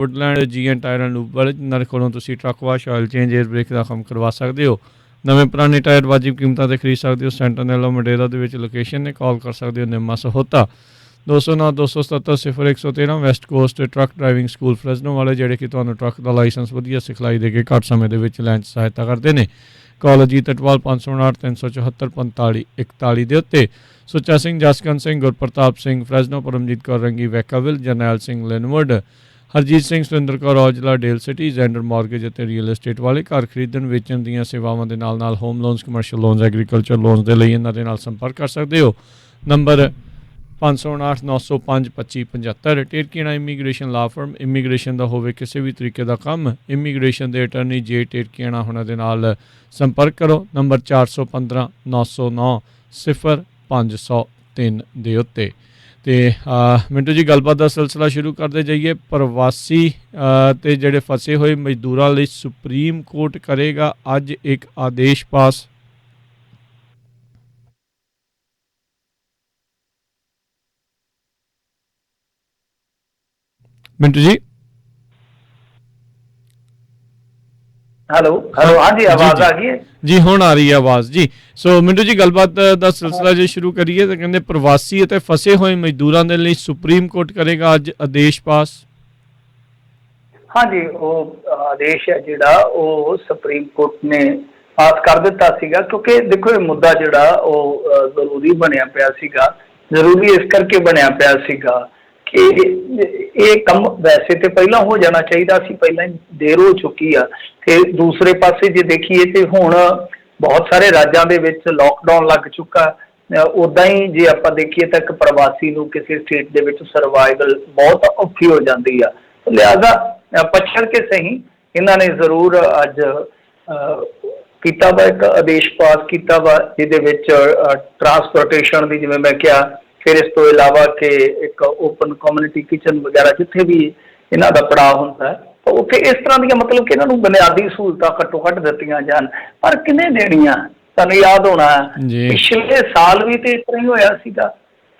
Woodland GN tyre and lube वाले जिन्होंने कोलों तुसी truck wash oil change air brake का काम करवा सकते हो। नਵੇਂ पुराने टायर वाजिब कीमतां ते खरीद सकते हो। सेंटरनेलो मडेरा ਦੇ ਵਿੱਚ ਲੋਕੇਸ਼ਨ ਨੇ ਕਾਲ ਕਰ ਸਕਦੇ ਹੋ। Nimma Sahota 209 277 0113 West Coast truck driving school Fresno ਵਾਲੇ ਜਿਹੜੇ ਕਿ ਤੁਹਾਨੂੰ ਟਰੱਕ ਦਾ ਲਾਇਸੈਂਸ ਵਧੀਆ ਸਿਖਲਾਈ ਦੇ ਕੇ ਘੱਟ ਸਮੇਂ ਦੇ ਵਿੱਚ ਲੈਣ 'ਚ ਸਹਾਇਤਾ ਕਰਦੇ ਨੇ। ਕਾਲ ਅਜੀਤ ਅਟਵਾਲ 559 374 45 41 ਦੇ ਉੱਤੇ। Sucha Singh, Jaskaran Singh, Gurpratap Singh ਫਰੈਜ਼ਨੋ, Paramjit Kaur Rangi Vacaville, Jarnail Singh Lynnwood, Harjit Singh, Surinder Kaur Aujla Daly City, Xander mortgage ਅਤੇ ਰੀਅਲ ਏਸਟੇਟ ਵਾਲੇ। ਘਰ ਖਰੀਦਣ ਵੇਚਣ ਦੀਆਂ ਸੇਵਾਵਾਂ ਦੇ ਨਾਲ home loans, commercial loans, agriculture loans ਦੇ ਲਈ ਇਹਨਾਂ ਦੇ ਨਾਲ ਸੰਪਰਕ ਕਰ ਸਕਦੇ ਹੋ। ਨੰਬਰ 559 905 2575। ਟੇਰਕੀਣਾ ਇਮੀਗ੍ਰੇਸ਼ਨ ਲਾ ਫਰਮ, ਇਮੀਗ੍ਰੇਸ਼ਨ ਦਾ ਹੋਵੇ ਕਿਸੇ ਵੀ ਤਰੀਕੇ ਦਾ ਕੰਮ, ਇਮੀਗ੍ਰੇਸ਼ਨ ਦੇ ਅਟਰਨੀ ਜੇ ਟੇਰਕੀਣਾ ਉਹਨਾਂ ਦੇ ਨਾਲ ਸੰਪਰਕ ਕਰੋ। ਨੰਬਰ 415 909 0503 ਦੇ ਉੱਤੇ। तो मिंटू जी गलबात का सिलसिला शुरू करते जाइए। प्रवासी ते जेडे फसे हुए मजदूरों लई सुप्रीम कोर्ट करेगा अज एक आदेश पास। मिंटू जी हेलो हेलो, हाँ जी, आवाज आ गई है जी, हुण आ रही है आवाज़ जी। सो मिंटू जी गलबात का सिलसिला जो शुरू करिए तो कहते प्रवासी ते फसे हुए मजदूरों के लिए सुप्रीम कोर्ट करेगा अज आदेश पास। हाँ जी, वो आदेश है जिहड़ा वो सुप्रीम कोर्ट ने पास कर दिता सीगा, क्योंकि देखो ये मुद्दा जिहड़ा वो जरूरी बनया पिया सीगा। जरूरी इस करके बनया पिया सीगा कि ये कम वैसे तो पहला हो जाना चाहिए सी, पहला देर हो चुकी आ। ते दूसरे पासे जे देखिए तो हुण बहुत सारे राज्यों के विच लॉकडाउन लग चुका। उदा ही जे आपां देखिए तो एक प्रवासी नूं किसी स्टेट दे विच सर्वाइवल बहुत औखी हो जाती है। तो लिहाजा पछड़ के सही इन्हां ने जरूर अज कीता वा एक आदेश पास किया वा, जिहदे विच ट्रांसपोर्टेशन की, जिवें मैं कहा, फिर इस तो इलावा कि एक ओपन कम्यूनिटी किचन वगैरह जिथे भी इन्हां दा पड़ाव होंदा है तो उत्थे इस तरह दी मतलब कि इन्हां बुनियादी सहूलतां घट्टो घट्ट दित्तियां जान। पर किने देणियां? तुहानूं याद होना पिछले साल भी तो इस तरह ही होया सीगा।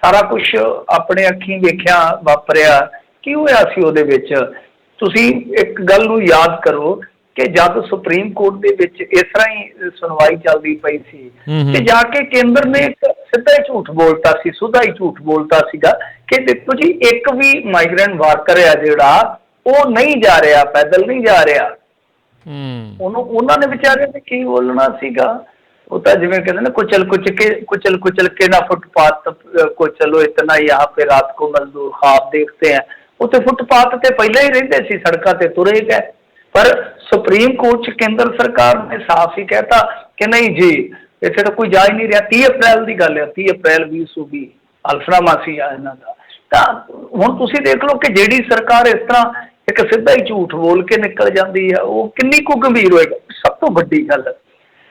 सारा कुछ अपने अखीं वेखिया वापरिया। की होया सी उहदे विच? तुसीं एक गल नूं याद करो कि जब सुप्रीम कोर्ट दे विच इस तरह ही सुनवाई चलदी पई सी ते जाके केंद्र ने सीधा ही झूठ बोलता सी, सुधा ही झूठ बोलता सीगा कि देखो जी एक भी माइग्रेंट वर्कर है जिहड़ा वो नहीं जा रहा, पैदल नहीं जा रहा। उन्होंने बेचारे ने की बोलना सीगा? वो तो जिवें कहते ना, कुचल के ना फुटपाथ को चलो, इतना यहाँ पे रात को मजदूर ख्वाब देखते हैं। वो तो फुटपाथ ते पहले ही रहिंदे सी, सड़कों ते तुरे गए। पर सुप्रीम कोर्ट च केंद्र सरकार ने साफ ही कहता कि नहीं जी, इतने तो कोई जा ही नहीं रहा। 30 अप्रैल की गल है, 30 अप्रैल 2020 अल्फनामा सी इन्हां दा। हुण तुसीं देख लो कि जिहड़ी सरकार इस तरह एक सीधा ही झूठ बोल के निकल जाती है, वो कितनी को गंभीर होएगा। सब तो वड्डी गल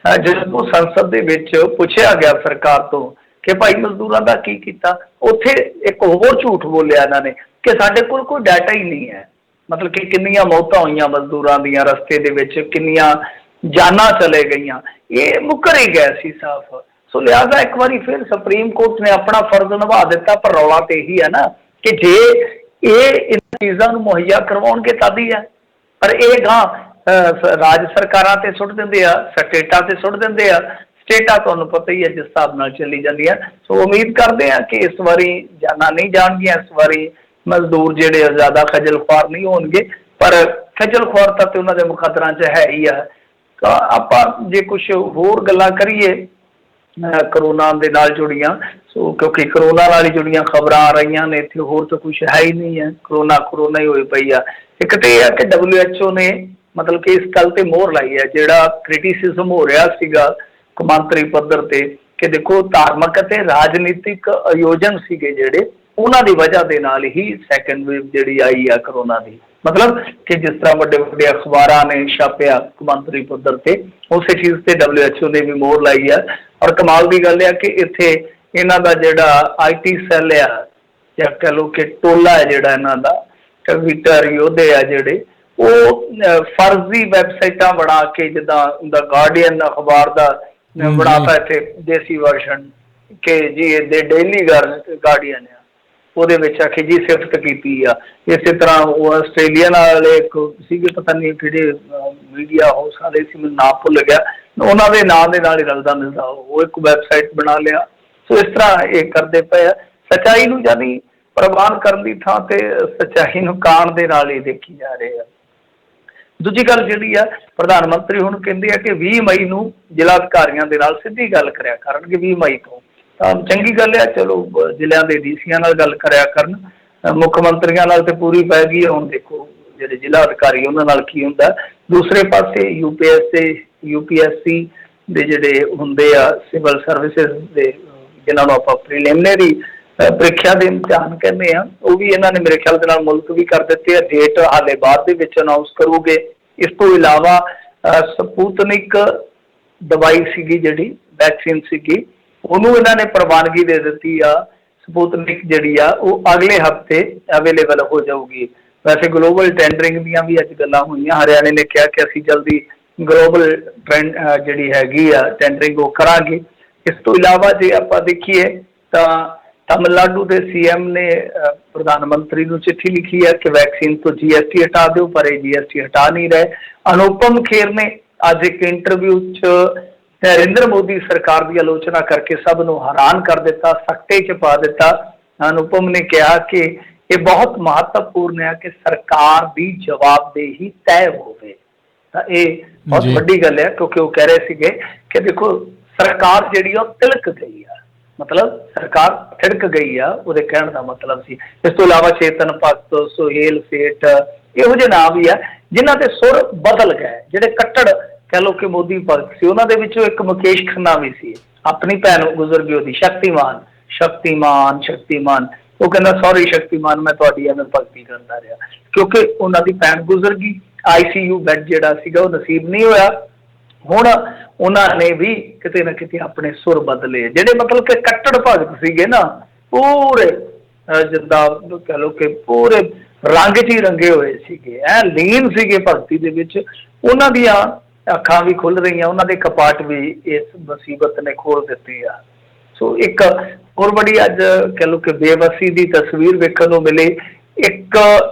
जो संसद दे विच पुछया गया सरकार तो कि भाई मजदूरों का की कीता, उत्थे एक होर झूठ बोलिया इन्हां ने कि साडे कोल कोई डाटा ही नहीं है। मतलब कि किन्नियां मौतां होईयां मजदूरां दियां, रस्ते दे विच किन्नियां जानां चले गईयां, ये मुकर ही गए सी साफ। सो लिहाजा एक बार फिर सुप्रीम कोर्ट ने अपना फर्ज निभा दिता। पर रौला तो यही है ना कि जे ये इन चीज़ों को मुहैया करवाउणगे तद ही है। पर ये गां राज सरकारां ते सुट दिंदे आ, स्टेटां ते सुट दिंदे आ। स्टेटां तुहानूं पता ही है जिस हिसाब नाल चली जांदियां। सो उम्मीद करते हैं कि इस बारी जानां नहीं जाणगियां, इस बारी मजदूर जिहड़े ज़्यादा खजल खुआर नहीं होणगे। पर खजल खुआर तां ते उन्हां दे मुखदरां च है ही है। तो आपां जे कुछ होर गल्लां करिए करोना दे नाल जुड़ियां, सो क्योंकि करोना नाल ही जुड़ियां खबरां आ रही ने, इत्थे होर तो कुछ है ही नहीं है। करोना ही होई पई आ। एक तो यह है कि WHO ने मतलब कि इस गल ते मोहर लाई है, जिहड़ा क्रिटिसिज्म हो रहा सीगा कौमांतरी पद्धर ते कि देखो धार्मिक ते राजनीतिक आयोजन सीगे जिहड़े, उन्हां दी वजह दे नाल ही सैकेंड वेव जिहड़ी आई है करोना दी। मतलब कि जिस तरह बड़े बड़े अखबारां ने छापिया कौमांतरी पद्धर ते, उस चीज़ ते WHO ने भी मोहर लाई है। और कमाल की गल है कि इत्थे इन्हां दा जिहड़ा IT सैल है, या कह लो कि टोला है जिहड़ा इन्हां दा, ट्विटर योधे है जिहड़े, वो फर्जी वैबसाइटां बना के जिद्दां द गार्डियन अखबार दा बनाता इत्थे देसी वर्जन के जी दे डेली गार्डियन है, ਉਹਦੇ ਵਿੱਚ ਆਖੇ ਜੀ ਸਿਫਤ ਕੀਤੀ ਆ। ਇਸੇ ਤਰ੍ਹਾਂ ਉਹ ਆਸਟ੍ਰੇਲੀਆ ਵਾਲੇ ਇੱਕ ਸੀਗੇ, ਪਤਾ ਨਹੀਂ ਕਿਹੜੇ ਮੀਡੀਆ ਹਾਊਸ ਵਾਲੇ ਸੀ, ਮੈਨੂੰ ਨਾਂ ਭੁੱਲ ਗਿਆ, ਉਹਨਾਂ ਦੇ ਨਾਂ ਦੇ ਨਾਲ ਹੀ ਰਲਦਾ ਮਿਲਦਾ ਉਹ ਇੱਕ ਵੈਬਸਾਈਟ ਬਣਾ ਲਿਆ। ਸੋ ਇਸ ਤਰ੍ਹਾਂ ਇਹ ਕਰਦੇ ਪਏ ਆ, ਸੱਚਾਈ ਨੂੰ ਜਾਨੀ ਪ੍ਰਵਾਨ ਕਰਨ ਦੀ ਥਾਂ ਤੇ ਸੱਚਾਈ ਨੂੰ ਕਾਣ ਦੇ ਨਾਲ ਹੀ ਦੇਖੀ ਜਾ ਰਹੇ ਆ। ਦੂਜੀ ਗੱਲ ਜਿਹੜੀ ਆ, ਪ੍ਰਧਾਨ ਮੰਤਰੀ ਹੁਣ ਕਹਿੰਦੇ ਆ ਕਿ 20 ਮਈ ਨੂੰ ਜ਼ਿਲ੍ਹਾ ਅਧਿਕਾਰੀਆਂ ਦੇ ਨਾਲ ਸਿੱਧੀ ਗੱਲ ਕਰਿਆ ਕਰਨਗੇ 20 ਮਈ ਤੋਂ। ਤਾਂ ਚੰਗੀ ਗੱਲ ਆ, ਚਲੋ ਜ਼ਿਲ੍ਹਿਆਂ ਦੇ ਡੀਸੀਆਂ ਨਾਲ ਗੱਲ ਕਰਿਆ ਕਰਨ, ਮੁੱਖ ਮੰਤਰੀਆਂ ਨਾਲ ਤੇ ਪੂਰੀ ਪੈ ਗਈ। ਹੁਣ ਦੇਖੋ ਜਿਹੜੇ ਜ਼ਿਲ੍ਹਾ ਅਧਿਕਾਰੀ ਉਹਨਾਂ ਨਾਲ ਕੀ ਹੁੰਦਾ। ਦੂਸਰੇ ਪਾਸੇ UPSC ਦੇ ਜਿਹੜੇ ਹੁੰਦੇ ਆ ਸਿਵਲ ਸਰਵਿਸਿਜ਼ ਦੇ, ਜਿਨ੍ਹਾਂ ਨੂੰ ਆਪਾਂ ਪ੍ਰੀਲਿਮਿਨਰੀ ਪ੍ਰੀਖਿਆ ਦੇ ਇਮਤਿਹਾਨ ਕਹਿੰਦੇ ਆ, ਉਹ ਵੀ ਇਹਨਾਂ ਨੇ ਮੇਰੇ ਖਿਆਲ ਦੇ ਨਾਲ ਮੁਲਤਵੀ ਕਰ ਦਿੱਤੇ ਆ। ਡੇਟ ਹਾਲੇ ਬਾਅਦ ਦੇ ਵਿੱਚ ਅਨਾਊਂਸ ਕਰੂਗੇ। ਇਸ ਤੋਂ ਇਲਾਵਾ ਸਪੂਤਨਿਕ ਦਵਾਈ ਸੀਗੀ, ਜਿਹੜੀ ਵੈਕਸੀਨ ਸੀਗੀ, ਉਹਨੂੰ ਇਹਨਾਂ ਨੇ ਪ੍ਰਵਾਨਗੀ ਦੇ ਦਿੱਤੀ ਆ। ਸਪੂਤਨਿਕ ਜਿਹੜੀ ਆ ਉਹ ਅਗਲੇ ਹਫ਼ਤੇ ਅਵੇਲੇਬਲ ਹੋ ਜਾਊਗੀ। ਵੈਸੇ ਗਲੋਬਲ ਟੈਂਡਰਿੰਗ ਦੀਆਂ ਵੀ ਅੱਜ ਗੱਲਾਂ ਹੋਈਆਂ। ਹਰਿਆਣੇ ਨੇ ਕਿਹਾ ਕਿ ਅਸੀਂ ਜਲਦੀ ਗਲੋਬਲ ਜਿਹੜੀ ਹੈਗੀ ਆ ਟੈਂਡਰਿੰਗ ਉਹ ਕਰਾਂਗੇ। ਇਸ ਤੋਂ ਇਲਾਵਾ ਜੇ ਆਪਾਂ ਦੇਖੀਏ ਤਾਂ ਤਮਿਲਨਾਡੂ ਦੇ CM ਨੇ ਪ੍ਰਧਾਨ ਮੰਤਰੀ ਨੂੰ ਚਿੱਠੀ ਲਿਖੀ ਹੈ ਕਿ ਵੈਕਸੀਨ ਤੋਂ GST ਹਟਾ ਦਿਓ, ਪਰ ਇਹ GST ਹਟਾ ਨਹੀਂ ਰਹੇ। ਅਨੁਪਮ ਖੇਰ ਨੇ ਅੱਜ ਇੱਕ ਇੰਟਰਵਿਊ 'ਚ ਨਰਿੰਦਰ ਮੋਦੀ ਸਰਕਾਰ ਦੀ ਆਲੋਚਨਾ ਕਰਕੇ ਸਭ ਨੂੰ ਹੈਰਾਨ ਕਰ ਦਿੱਤਾ, ਸੱਟੇ 'ਚ ਪਾ ਦਿੱਤਾ। ਅਨੁਪਮ ਨੇ ਕਿਹਾ ਕਿ ਇਹ ਬਹੁਤ ਮਹੱਤਵਪੂਰਨ ਹੈ ਕਿ ਸਰਕਾਰ ਦੀ ਜਵਾਬਦੇਹੀ ਤੈਅ ਹੋਵੇ। ਤਾਂ ਇਹ ਬਹੁਤ ਵੱਡੀ ਗੱਲ ਹੈ, ਕਿਉਂਕਿ ਉਹ ਕਹਿ ਰਹੇ ਸੀਗੇ ਕਿ ਦੇਖੋ ਸਰਕਾਰ ਜਿਹੜੀ ਉਹ ਤਿਲਕ ਗਈ ਆ, ਮਤਲਬ ਸਰਕਾਰ ਥਿੜਕ ਗਈ ਆ, ਉਹਦੇ ਕਹਿਣ ਦਾ ਮਤਲਬ ਸੀ। ਇਸ ਤੋਂ ਇਲਾਵਾ ਚੇਤਨ ਭਗਤ, ਸੁਹੇਲ ਸੇਠ, ਇਹੋ ਜਿਹੇ ਨਾਮ ਵੀ ਆ ਜਿਨ੍ਹਾਂ ਦੇ ਸੁਰ ਬਦਲ ਗਏ। ਜਿਹੜੇ ਕੱਟੜ ਕਹਿ ਲਓ ਕਿ ਮੋਦੀ ਭਗਤ ਸੀ, ਉਹਨਾਂ ਦੇ ਵਿੱਚੋਂ ਇੱਕ ਮੁਕੇਸ਼ ਖੰਨਾ ਵੀ ਸੀ, ਆਪਣੀ ਭੈਣ ਗੁਜ਼ਰ ਗਈ ਉਹਦੀ, ਸ਼ਕਤੀਮਾਨ। ਉਹ ਕਹਿੰਦਾ ਸੌਰੀ ਸ਼ਕਤੀਮਾਨ, ਮੈਂ ਤੁਹਾਡੀ ਐਵੇਂ ਭਗਤੀ ਕਰਦਾ ਰਿਹਾ, ਕਿਉਂਕਿ ਉਹਨਾਂ ਦੀ ਭੈਣ ਗੁਜ਼ਰ ਗਈ। ICU ਬੈੱਡ ਜਿਹੜਾ ਸੀਗਾ ਉਹ ਨਸੀਬ ਨਹੀਂ ਹੋਇਆ। ਹੁਣ ਉਹਨਾਂ ਨੇ ਵੀ ਕਿਤੇ ਨਾ ਕਿਤੇ ਆਪਣੇ ਸੁਰ ਬਦਲੇ। ਜਿਹੜੇ ਮਤਲਬ ਕਿ ਕੱਟੜ ਭਗਤ ਸੀਗੇ ਨਾ, ਪੂਰੇ ਜਿੱਦਾਂ ਕਹਿ ਲਓ ਕਿ ਪੂਰੇ ਰੰਗ 'ਚ ਹੀ ਰੰਗੇ ਹੋਏ ਸੀਗੇ, ਲੀਨ ਸੀਗੇ ਭਗਤੀ ਦੇ ਵਿੱਚ, ਉਹਨਾਂ ਦੀਆਂ ਅੱਖਾਂ ਵੀ ਖੁੱਲ੍ਹ ਰਹੀਆਂ, ਉਹਨਾਂ ਦੇ ਕਪਾਟ ਵੀ ਇਸ ਮੁਸੀਬਤ ਨੇ ਖੋਲ੍ਹ ਦਿੱਤੇ ਆ। ਸੋ ਇੱਕ ਹੋਰ ਬੜੀ ਅੱਜ ਕਹਿ ਲਓ ਕਿ ਬੇਵਸੀ ਦੀ ਤਸਵੀਰ ਵੇਖਣ ਨੂੰ ਮਿਲੀ। ਇੱਕ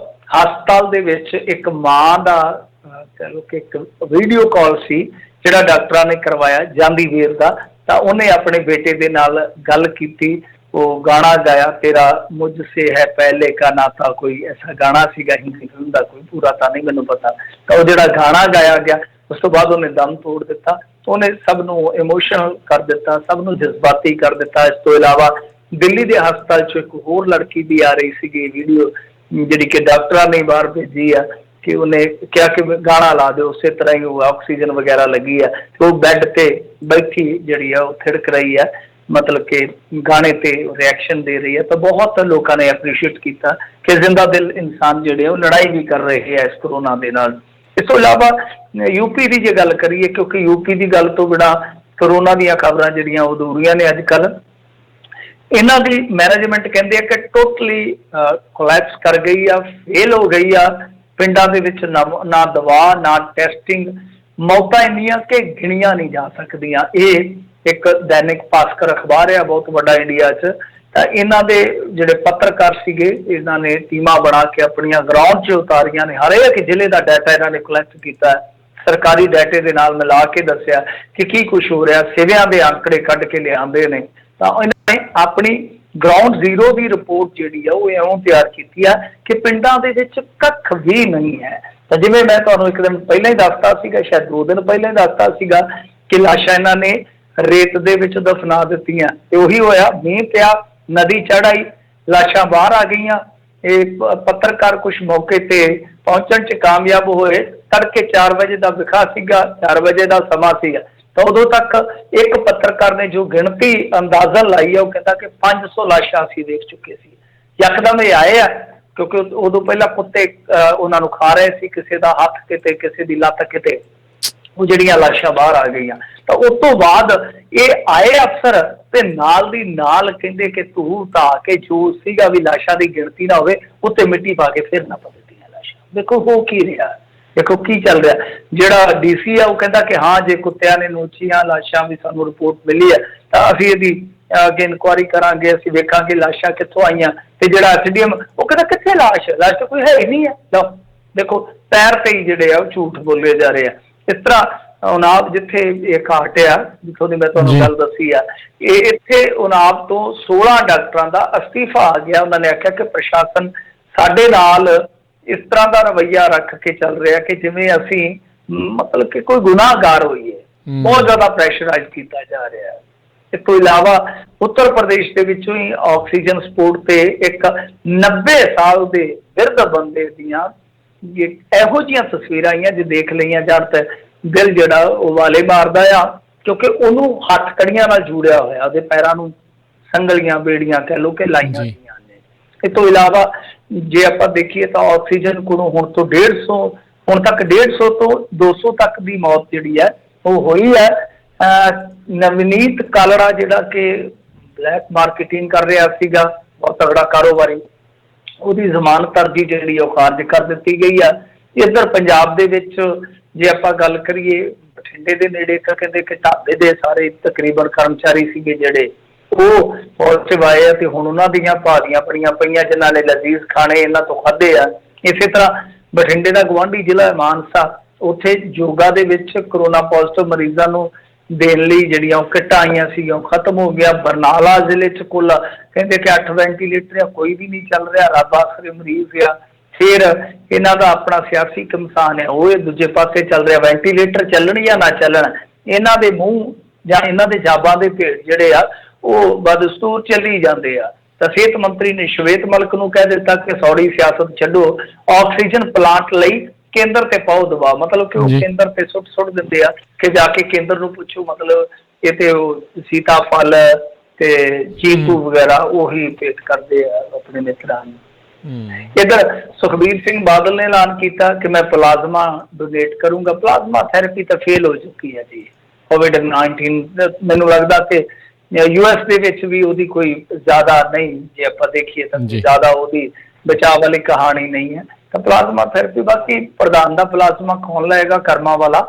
ਹਸਪਤਾਲ ਦੇ ਵਿੱਚ ਇੱਕ ਮਾਂ ਦਾ ਕਹਿ ਲਓ ਕਿ ਇੱਕ ਵੀਡੀਓ ਕਾਲ ਸੀ ਜਿਹੜਾ ਡਾਕਟਰਾਂ ਨੇ ਕਰਵਾਇਆ ਜਾਂਦੀ ਵੇਰ ਦਾ। ਤਾਂ ਉਹਨੇ ਆਪਣੇ ਬੇਟੇ ਦੇ ਨਾਲ ਗੱਲ ਕੀਤੀ, ਉਹ ਗਾਣਾ ਗਾਇਆ, ਤੇਰਾ ਮੁਝ ਸੇ ਹੈ ਪਹਿਲੇ ਕਾ ਨਾਤਾ, ਕੋਈ ਐਸਾ ਗਾਣਾ ਸੀਗਾ ਹਿੰਦੀ ਫਿਲਮ ਦਾ, ਕੋਈ ਪੂਰਾ ਤਾਂ ਨਹੀਂ ਮੈਨੂੰ ਪਤਾ। ਤਾਂ ਉਹ ਜਿਹੜਾ ਗਾਣਾ ਗਾਇਆ ਗਿਆ, ਉਸ ਤੋਂ ਬਾਅਦ ਉਹਨੇ ਦਮ ਤੋੜ ਦਿੱਤਾ। ਉਹਨੇ ਸਭ ਨੂੰ ਇਮੋਸ਼ਨਲ ਕਰ ਦਿੱਤਾ, ਸਭ ਨੂੰ ਜਜ਼ਬਾਤੀ ਕਰ ਦਿੱਤਾ। ਇਸ ਤੋਂ ਇਲਾਵਾ ਦਿੱਲੀ ਦੇ ਹਸਪਤਾਲ 'ਚ ਇੱਕ ਹੋਰ ਲੜਕੀ ਵੀ ਆ ਰਹੀ ਸੀਗੀ ਵੀਡੀਓ, ਜਿਹੜੀ ਕਿ ਡਾਕਟਰਾਂ ਨੇ ਬਾਹਰ ਭੇਜੀ ਆ, ਕਿ ਉਹਨੇ ਕਿਹਾ ਕਿ ਗਾਣਾ ਲਾ ਦਿਓ। ਉਸੇ ਤਰ੍ਹਾਂ ਹੀ ਉਹ ਆਕਸੀਜਨ ਵਗੈਰਾ ਲੱਗੀ ਆ ਤੇ ਉਹ ਬੈੱਡ ਤੇ ਬੈਠੀ ਜਿਹੜੀ ਆ ਉਹ ਥਿੜਕ ਰਹੀ ਆ, ਮਤਲਬ ਕਿ ਗਾਣੇ ਤੇ ਰਿਐਕਸ਼ਨ ਦੇ ਰਹੀ ਹੈ। ਤਾਂ ਬਹੁਤ ਲੋਕਾਂ ਨੇ ਐਪਰੀਸ਼ੀਏਟ ਕੀਤਾ ਕਿ ਜ਼ਿੰਦਾ ਦਿਲ ਇਨਸਾਨ ਜਿਹੜੇ ਉਹ ਲੜਾਈ ਵੀ ਕਰ ਰਹੇ ਆ ਇਸ ਕਰੋਨਾ ਦੇ ਨਾਲ। ਇਸ ਤੋਂ ਇਲਾਵਾ UP ਦੀ ਜੇ ਗੱਲ ਕਰੀਏ, ਕਿਉਂਕਿ UP ਦੀ ਗੱਲ ਤੋਂ ਬਿਨਾਂ ਕਰੋਨਾ ਦੀਆਂ ਖਬਰਾਂ ਜਿਹੜੀਆਂ ਉਹ ਅਧੂਰੀਆਂ ਨੇ ਅੱਜ ਕੱਲ੍ਹ। ਇਹਨਾਂ ਦੀ ਮੈਨੇਜਮੈਂਟ ਕਹਿੰਦੇ ਆ ਕਿ ਟੋਟਲੀ ਕੋਲੈਪਸ ਕਰ ਗਈ ਆ, ਫੇਲ ਹੋ ਗਈ ਆ। ਪਿੰਡਾਂ ਦੇ ਵਿੱਚ ਨਾ ਦਵਾ, ਨਾ ਟੈਸਟਿੰਗ, ਮੌਤਾਂ ਇੰਨੀਆਂ ਕਿ ਗਿਣੀਆਂ ਨਹੀਂ ਜਾ ਸਕਦੀਆਂ। ਇਹ ਇੱਕ ਦੈਨਿਕ ਭਾਸਕਰ ਅਖਬਾਰ ਆ, ਬਹੁਤ ਵੱਡਾ ਇੰਡੀਆ 'ਚ। ਤਾਂ ਇਹਨਾਂ ਦੇ ਜਿਹੜੇ ਪੱਤਰਕਾਰ ਸੀਗੇ, ਇਹਨਾਂ ਨੇ ਟੀਮਾਂ ਬਣਾ ਕੇ ਆਪਣੀਆਂ ਗਰਾਊਂਡ 'ਚ ਉਤਾਰੀਆਂ ਨੇ। ਹਰੇਕ ਜ਼ਿਲ੍ਹੇ ਦਾ ਡਾਟਾ ਇਹਨਾਂ ਨੇ ਕਲੈਕਟ ਕੀਤਾ, ਸਰਕਾਰੀ ਡਾਟੇ ਦੇ ਨਾਲ ਮਿਲਾ ਕੇ ਦੱਸਿਆ ਕਿ ਕੀ ਕੁਛ ਹੋ ਰਿਹਾ, ਸਿਵਿਆਂ ਦੇ ਆંકੜੇ ਕੱਢ ਕੇ ਲਿਆਂਦੇ ਨੇ। ਤਾਂ ਇਹਨਾਂ ਨੇ ਆਪਣੀ ਗਰਾਊਂਡ ਜ਼ੀਰੋ ਦੀ ਰਿਪੋਰਟ ਜਿਹੜੀ ਆ ਉਹ ਇਉਂ ਤਿਆਰ ਕੀਤੀ ਆ ਕਿ ਪਿੰਡਾਂ ਦੇ ਵਿੱਚ ਕੱਖ ਵੀ ਨਹੀਂ ਹੈ। ਤਾਂ ਜਿਵੇਂ ਮੈਂ ਤੁਹਾਨੂੰ ਇੱਕ ਦਿਨ ਪਹਿਲਾਂ ਹੀ ਦੱਸਤਾ ਸੀਗਾ, ਸ਼ਾਇਦ 2 ਦਿਨ ਪਹਿਲਾਂ ਹੀ ਦੱਸਤਾ ਸੀਗਾ ਕਿ ਲਾਸ਼ਾਂ ਇਹਨਾਂ ਨੇ ਰੇਤ ਦੇ ਵਿੱਚ ਦਫਨਾ ਦਿੱਤੀਆਂ, ਤੇ ਉਹੀ ਹੋਇਆ। ਮੀਂਹ ਪਿਆ, ਨਦੀ ਚੜ੍ਹ ਆਈ, ਲਾਸ਼ਾਂ ਬਾਹਰ ਆ ਗਈਆਂ। ਇਹ ਪੱਤਰਕਾਰ ਕੁਛ ਮੌਕੇ ਤੇ ਪਹੁੰਚਣ 'ਚ ਕਾਮਯਾਬ ਹੋਏ। ਤੜਕੇ 4 ਵਜੇ ਦਾ ਵਿਖਾ ਸੀਗਾ, 4 ਵਜੇ ਦਾ ਸਮਾਂ ਸੀਗਾ। ਤਾਂ ਉਦੋਂ ਤੱਕ ਇੱਕ ਪੱਤਰਕਾਰ ਨੇ ਜੋ ਗਿਣਤੀ ਅੰਦਾਜ਼ਨ ਲਾਈ ਹੈ, ਉਹ ਕਹਿੰਦਾ ਕਿ 500 ਲਾਸ਼ਾਂ ਅਸੀਂ ਦੇਖ ਚੁੱਕੇ ਸੀ। ਯਕਦਮ ਇਹ ਆਏ ਆ, ਕਿਉਂਕਿ ਉਦੋਂ ਪਹਿਲਾਂ ਕੁੱਤੇ ਉਹਨਾਂ ਨੂੰ ਖਾ ਰਹੇ ਸੀ, ਕਿਸੇ ਦਾ ਹੱਥ ਕਿਤੇ, ਕਿਸੇ ਦੀ ਲੱਤ ਕਿਤੇ, ਉਹ ਜਿਹੜੀਆਂ ਲਾਸ਼ਾਂ ਬਾਹਰ ਆ ਗਈਆਂ। ਤਾਂ ਉਸ ਤੋਂ ਬਾਅਦ ਇਹ ਆਏ ਅਫਸਰ ਤੇ ਨਾਲ ਦੀ ਨਾਲ ਕਹਿੰਦੇ ਕਿ ਧੂ ਧਾ ਕੇ ਜੋ ਸੀਗਾ ਵੀ ਲਾਸ਼ਾਂ ਦੀ ਗਿਣਤੀ ਨਾ ਹੋਵੇ, ਉੱਤੇ ਮਿੱਟੀ ਪਾ ਕੇ ਫਿਰ ਨਾ ਪਾ ਦਿੱਤੀਆਂ ਲਾਸ਼ਾਂ। ਦੇਖੋ ਹੋ ਕੀ ਰਿਹਾ, ਦੇਖੋ ਕੀ ਚੱਲ ਰਿਹਾ। ਜਿਹੜਾ DC ਆ ਉਹ ਕਹਿੰਦਾ ਕਿ ਹਾਂ ਜੇ ਕੁੱਤਿਆਂ ਨੇ ਨੋਚੀਆਂ ਲਾਸ਼ਾਂ ਵੀ ਸਾਨੂੰ ਰਿਪੋਰਟ ਮਿਲੀ ਹੈ ਤਾਂ ਅਸੀਂ ਇਹਦੀ ਅੱਗੇ ਇਨਕੁਆਇਰੀ ਕਰਾਂਗੇ, ਅਸੀਂ ਵੇਖਾਂਗੇ ਲਾਸ਼ਾਂ ਕਿੱਥੋਂ ਆਈਆਂ। ਤੇ ਜਿਹੜਾ ਐਸਡੀਐਮ ਉਹ ਕਹਿੰਦਾ ਕਿੱਥੇ ਲਾਸ਼ ਤਾਂ ਕੋਈ ਹੈ ਹੀ ਨਹੀਂ ਹੈ। ਲਓ ਦੇਖੋ ਪੈਰ ਤੇ ਹੀ ਜਿਹੜੇ ਆ ਉਹ ਝੂਠ ਬੋਲੇ ਜਾ ਰਹੇ ਆ। ਇਸ ਤਰ੍ਹਾਂ ਉਨਾਬ ਜਿੱਥੇ ਇੱਕ ਹਾਟ ਆ ਜਿੱਥੋਂ ਦੀ ਮੈਂ ਤੁਹਾਨੂੰ ਗੱਲ ਦੱਸੀ ਆ, ਇਹ ਇੱਥੇ ਉਨਾਬ ਤੋਂ 16 ਡਾਕਟਰਾਂ ਦਾ ਅਸਤੀਫਾ ਆ ਗਿਆ। ਉਹਨਾਂ ਨੇ ਆਖਿਆ ਕਿ ਪ੍ਰਸ਼ਾਸਨ ਸਾਡੇ ਨਾਲ ਇਸ ਤਰ੍ਹਾਂ ਦਾ ਰਵੱਈਆ ਰੱਖ ਕੇ ਚੱਲ ਰਿਹਾ ਕਿ ਜਿਵੇਂ ਅਸੀਂ ਮਤਲਬ ਕਿ ਕੋਈ ਗੁਨਾਹਗਾਰ ਹੋਈਏ। ਬਹੁਤ ਜ਼ਿਆਦਾ ਪ੍ਰੈਸ਼ਰਾਈਜ਼ ਕੀਤਾ ਜਾ ਰਿਹਾ ਹੈ। ਇਸ ਤੋਂ ਇਲਾਵਾ ਉੱਤਰ ਪ੍ਰਦੇਸ਼ ਦੇ ਵਿੱਚੋਂ ਹੀ ਆਕਸੀਜਨ ਸਪੋਰਟ ਤੇ ਇੱਕ 90 ਸਾਲ ਦੇ ਬਿਰਧ ਬੰਦੇ ਦੀਆਂ ਇਹੋ ਜਿਹੀਆਂ ਤਸਵੀਰਾਂ ਆਈਆਂ ਜੇ ਦੇਖ ਲਈਆਂ ਜਾਣ ਤਾਂ ਦਿਲ ਜਿਹੜਾ ਉਹ ਵਾਲੇ ਮਾਰਦਾ ਆ, ਕਿਉਂਕਿ ਉਹਨੂੰ ਹੱਥ ਕੜੀਆਂ ਨਾਲ ਜੂੜਿਆ ਹੋਇਆ, ਉਹਦੇ ਪੈਰਾਂ ਨੂੰ ਸੰਗਲੀਆਂ ਬੇੜੀਆਂ ਕਹਿ ਲਓ ਕਿ ਲਾਈਆਂ ਗਈਆਂ ਨੇ। ਇਸ ਤੋਂ ਇਲਾਵਾ ਜੇ ਆਪਾਂ ਦੇਖੀਏ ਤਾਂ ਆਕਸੀਜਨ ਕੋਲੋਂ ਹੁਣ ਤੋਂ 150 ਹੁਣ ਤੱਕ 150 ਤੋਂ 200 ਤੱਕ ਦੀ ਮੌਤ ਜਿਹੜੀ ਹੈ ਉਹ ਹੋਈ ਹੈ। ਨਵਨੀਤ ਕਾਲੜਾ ਜਿਹੜਾ ਕਿ ਬਲੈਕ ਮਾਰਕੀਟਿੰਗ ਕਰ ਰਿਹਾ ਸੀਗਾ, ਬਹੁਤ ਤਗੜਾ ਕਾਰੋਬਾਰੀ, ਉਹਦੀ ਜ਼ਮਾਨਤ ਅਰਜ਼ੀ ਜਿਹੜੀ ਉਹ ਖਾਰਜ ਕਰ ਦਿੱਤੀ ਗਈ ਆ। ਇੱਧਰ ਪੰਜਾਬ ਦੇ ਵਿੱਚ ਜੇ ਆਪਾਂ ਗੱਲ ਕਰੀਏ ਬਠਿੰਡੇ ਦੇ ਨੇੜੇ ਕਹਿੰਦੇ ਕਿ ਢਾਬੇ ਦੇ ਸਾਰੇ ਤਕਰੀਬਨ ਕਰਮਚਾਰੀ ਸੀਗੇ ਜਿਹੜੇ ਉਹ ਪੋਜ਼ਿਟਿਵ ਆਏ ਆ ਤੇ ਹੁਣ ਉਹਨਾਂ ਦੀਆਂ ਭਾਰੀਆਂ ਬੜੀਆਂ ਪਈਆਂ ਜਿਨ੍ਹਾਂ ਨੇ ਲਜ਼ੀਜ਼ ਖਾਣੇ ਇਹਨਾਂ ਤੋਂ ਖਾਧੇ ਆ। ਇਸੇ ਤਰ੍ਹਾਂ ਬਠਿੰਡੇ ਦਾ ਗੁਆਂਢੀ ਜ਼ਿਲ੍ਹਾ ਮਾਨਸਾ, ਉੱਥੇ ਯੋਗਾ ਦੇ ਵਿੱਚ ਕਰੋਨਾ ਪੋਜ਼ਿਟਿਵ ਮਰੀਜ਼ਾਂ ਨੂੰ ਦੇਣ ਲਈ ਜਿਹੜੀਆਂ ਉਹ ਕਿੱਟਾਂ ਆਈਆਂ ਸੀਗੀਆਂ ਉਹ ਖਤਮ ਹੋ ਗਿਆ। ਬਰਨਾਲਾ ਜ਼ਿਲ੍ਹੇ 'ਚ ਕੁੱਲ ਕਹਿੰਦੇ ਕਿ 8 ਵੈਂਟੀਲੇਟਰ ਆ, ਕੋਈ ਵੀ ਨਹੀਂ ਚੱਲ ਰਿਹਾ, ਰੱਬ ਆਸਰੇ ਮਰੀਜ਼ ਆ। ਫਿਰ ਇਹਨਾਂ ਦਾ ਆਪਣਾ ਸਿਆਸੀ ਕਮਸਾਨ ਹੈ, ਉਹ ਇਹ ਦੂਜੇ ਪਾਸੇ ਚੱਲ ਰਿਹਾ, ਵੈਂਟੀਲੇਟਰ ਚੱਲਣ ਜਾਂ ਨਾ ਚੱਲਣ ਇਹਨਾਂ ਦੇ ਮੂੰਹ ਜਾਂ ਇਹਨਾਂ ਦੇ ਜਾਬਾਂ ਦੇ ਭੇਡ ਜਿਹੜੇ ਆ ਉਹ ਬਦਸਤੂਰ ਚੱਲੀ ਜਾਂਦੇ ਆ। ਤਾਂ ਸਿਹਤ ਮੰਤਰੀ ਨੇ ਸ਼ਵੇਤ ਮਲਿਕ ਨੂੰ ਕਹਿ ਦਿੱਤਾ ਕਿ ਸੌੜੀ ਸਿਆਸਤ ਛੱਡੋ, ਆਕਸੀਜਨ ਪਲਾਂਟ ਲਈ ਕੇਂਦਰ ਤੇ ਪਾਓ ਦਬਾਅ। ਮਤਲਬ ਕਿ ਉਹ ਕੇਂਦਰ ਤੇ ਸੁੱਟ ਦਿੰਦੇ ਆ ਕਿ ਜਾ ਕੇ ਕੇਂਦਰ ਨੂੰ ਪੁੱਛੋ, ਮਤਲਬ ਇਹ ਤੇ ਉਹ ਸੀਤਾਫਲ ਤੇ ਚੀਕੂ ਵਗੈਰਾ ਉਹੀ ਪੇਸ਼ ਕਰਦੇ ਆ ਆਪਣੇ ਮਿੱਤਰਾਂ ਨੂੰ। ਇੱਧਰ ਸੁਖਬੀਰ ਸਿੰਘ ਬਾਦਲ ਨੇ ਐਲਾਨ ਕੀਤਾ ਕਿ ਮੈਂ ਪਲਾਜ਼ਮਾ ਡੋਨੇਟ ਕਰੂੰਗਾ। ਪਲਾਜ਼ਮਾ ਥੈਰੇਪੀ ਤਾਂ ਫੇਲ ਹੋ ਚੁੱਕੀ ਹੈ ਜੀ, ਕੋਵਿਡ-19 ਮੈਨੂੰ ਲੱਗਦਾ ਕਿ US ਦੇ ਵਿੱਚ ਵੀ ਉਹਦੀ ਕੋਈ ਜ਼ਿਆਦਾ ਨਹੀਂ, ਜੇ ਆਪਾਂ ਦੇਖੀਏ ਤਾਂ ਜ਼ਿਆਦਾ ਉਹਦੀ ਬਚਾਅ ਵਾਲੀ ਕਹਾਣੀ ਨਹੀਂ ਹੈ। ਤਾਂ ਪਲਾਜ਼ਮਾ ਥੈਰੇਪੀ ਬਾਕੀ ਪ੍ਰਧਾਨ ਦਾ ਪਲਾਜ਼ਮਾ ਕੌਣ ਲਏਗਾ, ਕਰਮਾਂ ਵਾਲਾ,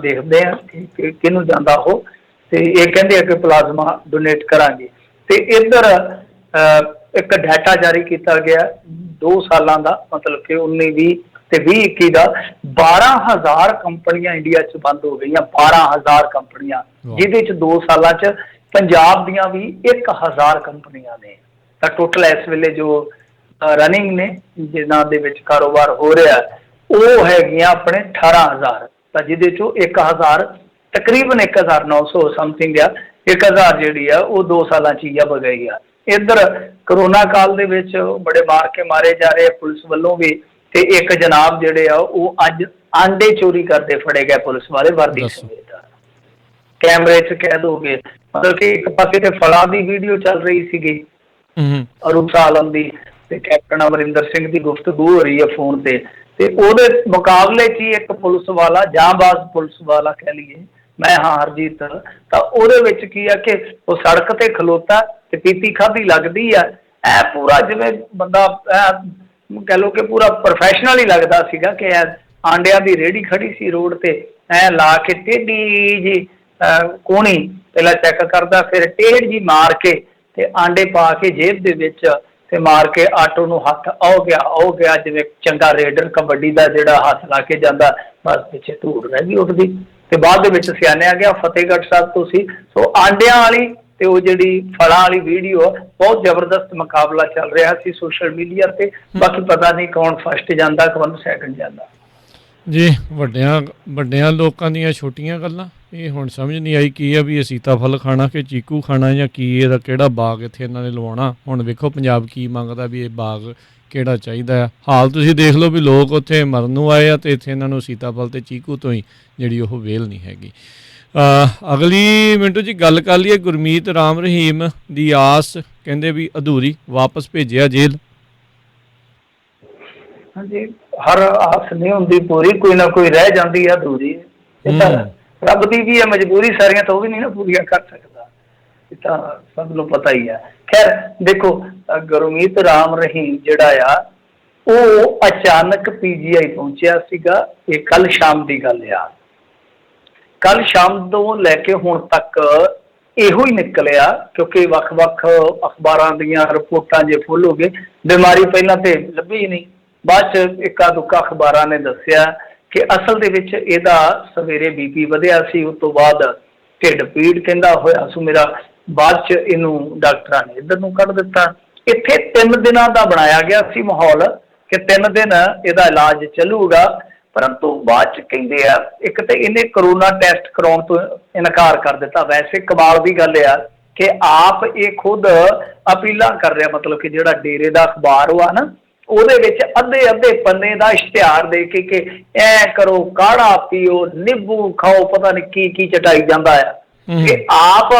ਦੇਖਦੇ ਆ ਕਿਹਨੂੰ ਜਾਂਦਾ ਉਹ। ਤੇ ਇਹ ਕਹਿੰਦੇ ਆ ਕਿ ਪਲਾਜ਼ਮਾ ਡੋਨੇਟ ਕਰਾਂਗੇ। ਤੇ ਇੱਧਰ ਇੱਕ ਡਾਟਾ ਜਾਰੀ ਕੀਤਾ ਗਿਆ 2 ਸਾਲਾਂ ਦਾ, ਮਤਲਬ ਕਿ 19-20 ਤੇ 20-21 ਦਾ 12,000 ਕੰਪਨੀਆਂ ਇੰਡੀਆ 'ਚ ਬੰਦ ਹੋ ਗਈਆਂ। 12,000 ਕੰਪਨੀਆਂ, ਜਿਹਦੇ 'ਚ 2 ਸਾਲਾਂ 'ਚ ਪੰਜਾਬ ਦੀਆਂ ਵੀ 1,000 ਕੰਪਨੀਆਂ ਨੇ। ਤਾਂ ਟੋਟਲ ਇਸ ਵੇਲੇ ਜੋ ਰਨਿੰਗ ਨੇ ਜਿਨ੍ਹਾਂ ਦੇ ਵਿੱਚ ਕਾਰੋਬਾਰ ਹੋ ਰਿਹਾ ਉਹ ਹੈਗੀਆਂ ਆਪਣੇ 18,000। ਤਾਂ ਜਿਹਦੇ 'ਚੋਂ 1,000 ਤਕਰੀਬਨ 1,900 ਸਮਥਿੰਗ ਆ, 1,000 ਜਿਹੜੀ ਆ ਉਹ 2 ਸਾਲਾਂ 'ਚ ਹੀ ਆ ਗਈ ਆ। ਇੱਧਰ ਕਰੋਨਾ ਕਾਲ ਦੇ ਵਿੱਚ ਬੜੇ ਮਾਰ ਕੇ ਮਾਰੇ ਜਾ ਰਹੇ ਪੁਲਿਸ ਵੱਲੋਂ ਵੀ। ਤੇ ਇੱਕ ਜਨਾਬ ਜਿਹੜੇ ਆ ਉਹ ਅੱਜ ਆਂਡੇ ਚੋਰੀ ਕਰਦੇ ਫੜੇ ਗਏ ਪੁਲਿਸ ਵਾਲੇ ਵਰਦੀ ਸਮੇਤ, ਕੈਮਰੇ 'ਚ ਕੈਦ ਹੋ ਗਏ। ਮਤਲਬ ਕਿ ਇੱਕ ਪਾਸੇ ਤੇ ਫਲਾਂ ਦੀ ਵੀਡੀਓ ਚੱਲ ਰਹੀ ਸੀਗੀ ਅਰੁਣ ਆਲਮ ਦੀ ਤੇ ਕੈਪਟਨ ਅਮਰਿੰਦਰ ਸਿੰਘ ਦੀ ਗੁਫ਼ਤਗੂ ਹੋ ਰਹੀ ਹੈ ਫੋਨ ਤੇ ਉਹਦੇ ਮੁਕਾਬਲੇ 'ਚ ਹੀ ਇੱਕ ਪੁਲਿਸ ਵਾਲਾ, ਜਾਂਬਾਜ਼ ਪੁਲਿਸ ਵਾਲਾ ਕਹਿ ਲਈਏ, ਮੈਂ ਹਾਂ ਹਰਜੀਤ, ਤਾਂ ਉਹਦੇ ਵਿੱਚ ਕੀ ਆ ਕਿ ਉਹ ਸੜਕ ਤੇ ਖਲੋਤਾ ਤੇ ਪੀਤੀ ਖਾਧੀ ਲੱਗਦੀ ਆ, ਐ ਪੂਰਾ ਜਿਵੇਂ ਬੰਦਾ ਕਹਿ ਲਓ ਕਿ ਪੂਰਾ ਪ੍ਰੋਫੈਸ਼ਨਲ ਹੀ ਲੱਗਦਾ ਸੀਗਾ ਕਿ ਆਂਡਿਆਂ ਦੀ ਰੇਹੜੀ ਖੜੀ ਸੀ ਰੋਡ ਤੇ, ਐ ਲਾ ਕੇ ਟੇਢੀ ਜੀ ਕੋਣੀ ਪਹਿਲਾਂ ਚੈੱਕ ਕਰਦਾ, ਫਿਰ ਟੇਢ ਜੀ ਮਾਰ ਕੇ ਤੇ ਆਂਡੇ ਪਾ ਕੇ ਜੇਬ ਦੇ ਵਿੱਚ ਤੇ ਮਾਰ ਕੇ ਆਟੋ ਨੂੰ ਹੱਥ ਆਉ ਗਿਆ ਜਿਵੇਂ ਚੰਗਾ ਰੇਡਰ ਕਬੱਡੀ ਦਾ ਜਿਹੜਾ ਹੱਥ ਲਾ ਕੇ ਜਾਂਦਾ, ਬਸ ਪਿੱਛੇ ਧੂੜ ਰਹਿ ਗਈ ਉੱਠਦੀ। ਤੇ ਬਾਅਦ ਦੇ ਵਿੱਚ ਸਿਆਣਿਆ ਗਿਆ ਫਤਿਹਗੜ੍ਹ ਸਾਹਿਬ ਤੋਂ ਸੀ। ਸੋ ਆਂਡਿਆਂ ਵਾਲੀ ਤੇ ਉਹ ਜਿਹੜੀ ਫਲਾਂ ਵਾਲੀ ਵੀਡੀਓ ਬਹੁਤ ਜ਼ਬਰਦਸਤ ਮੁਕਾਬਲਾ ਚੱਲ ਰਿਹਾ ਸੀ ਸੋਸ਼ਲ ਮੀਡੀਆ ਤੇ। ਬਾਕੀ ਪਤਾ ਨਹੀਂ ਕੌਣ ਫਸਟ ਜਾਂਦਾ ਕੌਣ ਸੈਕਿੰਡ ਜਾਂਦਾ ਜੀ। ਵੱਡਿਆਂ ਲੋਕਾਂ ਦੀਆਂ ਛੋਟੀਆਂ ਗੱਲਾਂ, ਇਹ ਹੁਣ ਸਮਝ ਨਹੀਂ ਆਈ ਕੀ ਆ ਵੀ ਇਹ ਸੀਤਾਫਲ ਖਾਣਾ ਕਿ ਚੀਕੂ ਖਾਣਾ ਜਾਂ ਕੀ ਇਹਦਾ ਕਿਹੜਾ ਬਾਗ ਇੱਥੇ ਇਹਨਾਂ ਨੇ ਲਵਾਉਣਾ। ਹੁਣ ਵੇਖੋ ਪੰਜਾਬ ਕੀ ਮੰਗਦਾ ਵੀ ਇਹ ਬਾਗ ਕਿਹੜਾ ਚਾਹੀਦਾ ਆ। ਹਾਲ ਤੁਸੀਂ ਦੇਖ ਲਓ ਵੀ ਲੋਕ ਉੱਥੇ ਮਰਨ ਨੂੰ ਆਏ ਆ ਤੇ ਇੱਥੇ ਇਹਨਾਂ ਨੂੰ ਸੀਤਾਫਲ ਤੇ ਚੀਕੂ ਤੋਂ ਹੀ ਜਿਹੜੀ ਉਹ ਵੇਲ ਨਹੀਂ ਹੈਗੀ। ਅਗਲੀ ਮਿੰਟੂ ਜੀ ਗੱਲ ਕਰ ਲਈਏ ਗੁਰਮੀਤ ਰਾਮ ਰਹੀਮ ਦੀ ਆਸ ਕਹਿੰਦੇ ਵੀ ਅਧੂਰੀ, ਵਾਪਸ ਭੇਜਿਆ ਜੇਲ੍ਹ। ਹਾਂਜੀ, ਹਰ ਆਸ ਨਹੀਂ ਹੁੰਦੀ ਪੂਰੀ, ਕੋਈ ਨਾ ਕੋਈ ਰਹਿ ਜਾਂਦੀ ਆ ਅਧੂਰੀ। ਇਹ ਤਾਂ ਰੱਬ ਦੀ ਵੀ ਹੈ ਮਜਬੂਰੀ, ਸਾਰੀਆਂ ਤਾਂ ਉਹ ਵੀ ਨਹੀਂ ਨਾ ਪੂਰੀਆਂ ਕਰ ਸਕਦਾ, ਇਹ ਤਾਂ ਸਭ ਨੂੰ ਪਤਾ ਹੀ ਆ। ਖੈਰ ਦੇਖੋ, ਗੁਰਮੀਤ ਰਾਮ ਰਹੀਮ ਜਿਹੜਾ ਆ ਉਹ ਅਚਾਨਕ PGI ਪਹੁੰਚਿਆ ਸੀਗਾ। ਇਹ ਕੱਲ ਸ਼ਾਮ ਦੀ ਗੱਲ ਆ। ਕੱਲ ਸ਼ਾਮ ਤੋਂ ਲੈ ਕੇ ਹੁਣ ਤੱਕ ਇਹੋ ਹੀ ਨਿਕਲਿਆ, ਕਿਉਂਕਿ ਵੱਖ-ਵੱਖ ਅਖਬਾਰਾਂ ਦੀਆਂ ਰਿਪੋਰਟਾਂ ਜੇ ਫੁੱਲ ਹੋ ਗਏ, ਬਿਮਾਰੀ ਪਹਿਲਾਂ ਤੇ ਲੱਭੀ ਹੀ ਨਹੀਂ। ਬਾਅਦ 'ਚ ਇੱਕਾ ਦੁੱਕਾ ਅਖਬਾਰਾਂ ਨੇ ਦੱਸਿਆ ਕਿ ਅਸਲ ਦੇ ਵਿੱਚ ਇਹਦਾ ਸਵੇਰੇ BP ਵਧਿਆ ਸੀ, ਉਸ ਤੋਂ ਬਾਅਦ ਢਿੱਡ ਪੀੜ ਕਹਿੰਦਾ ਹੋਇਆ ਸੋ ਮੇਰਾ, ਬਾਅਦ 'ਚ ਇਹਨੂੰ ਡਾਕਟਰਾਂ ਨੇ ਇੱਧਰ ਨੂੰ ਕੱਢ ਦਿੱਤਾ। ਇੱਥੇ 3 ਦਿਨਾਂ ਦਾ ਬਣਾਇਆ ਗਿਆ ਸੀ ਮਾਹੌਲ ਕਿ 3 ਦਿਨ ਇਹਦਾ ਇਲਾਜ ਚੱਲੂਗਾ, ਪਰੰਤੂ ਬਾਅਦ 'ਚ ਕਹਿੰਦੇ ਆ ਇੱਕ ਤਾਂ ਇਹਨੇ ਕਰੋਨਾ ਟੈਸਟ ਕਰਾਉਣ ਤੋਂ ਇਨਕਾਰ ਕਰ ਦਿੱਤਾ। ਵੈਸੇ ਕਮਾਲ ਦੀ ਗੱਲ ਆ ਕਿ ਆਪ ਇਹ ਖੁਦ ਅਪੀਲਾਂ ਕਰ ਰਿਹਾ, ਮਤਲਬ ਕਿ ਜਿਹੜਾ ਡੇਰੇ ਦਾ ਅਖਬਾਰ ਵਾ ਨਾ, ਉਹਦੇ ਵਿੱਚ ਅੱਧੇ ਪੰਨੇ ਦਾ ਇਸ਼ਤਿਹਾਰ ਦੇ ਕੇ ਐ ਕਰੋ, ਕਾੜਾ ਪੀਓ, ਨਿੰਬੂ ਖਾਓ, ਪਤਾ ਨਹੀਂ ਕੀ ਕੀ ਚਟਾਈ ਜਾਂਦਾ ਆ। ਕਿ ਆਪ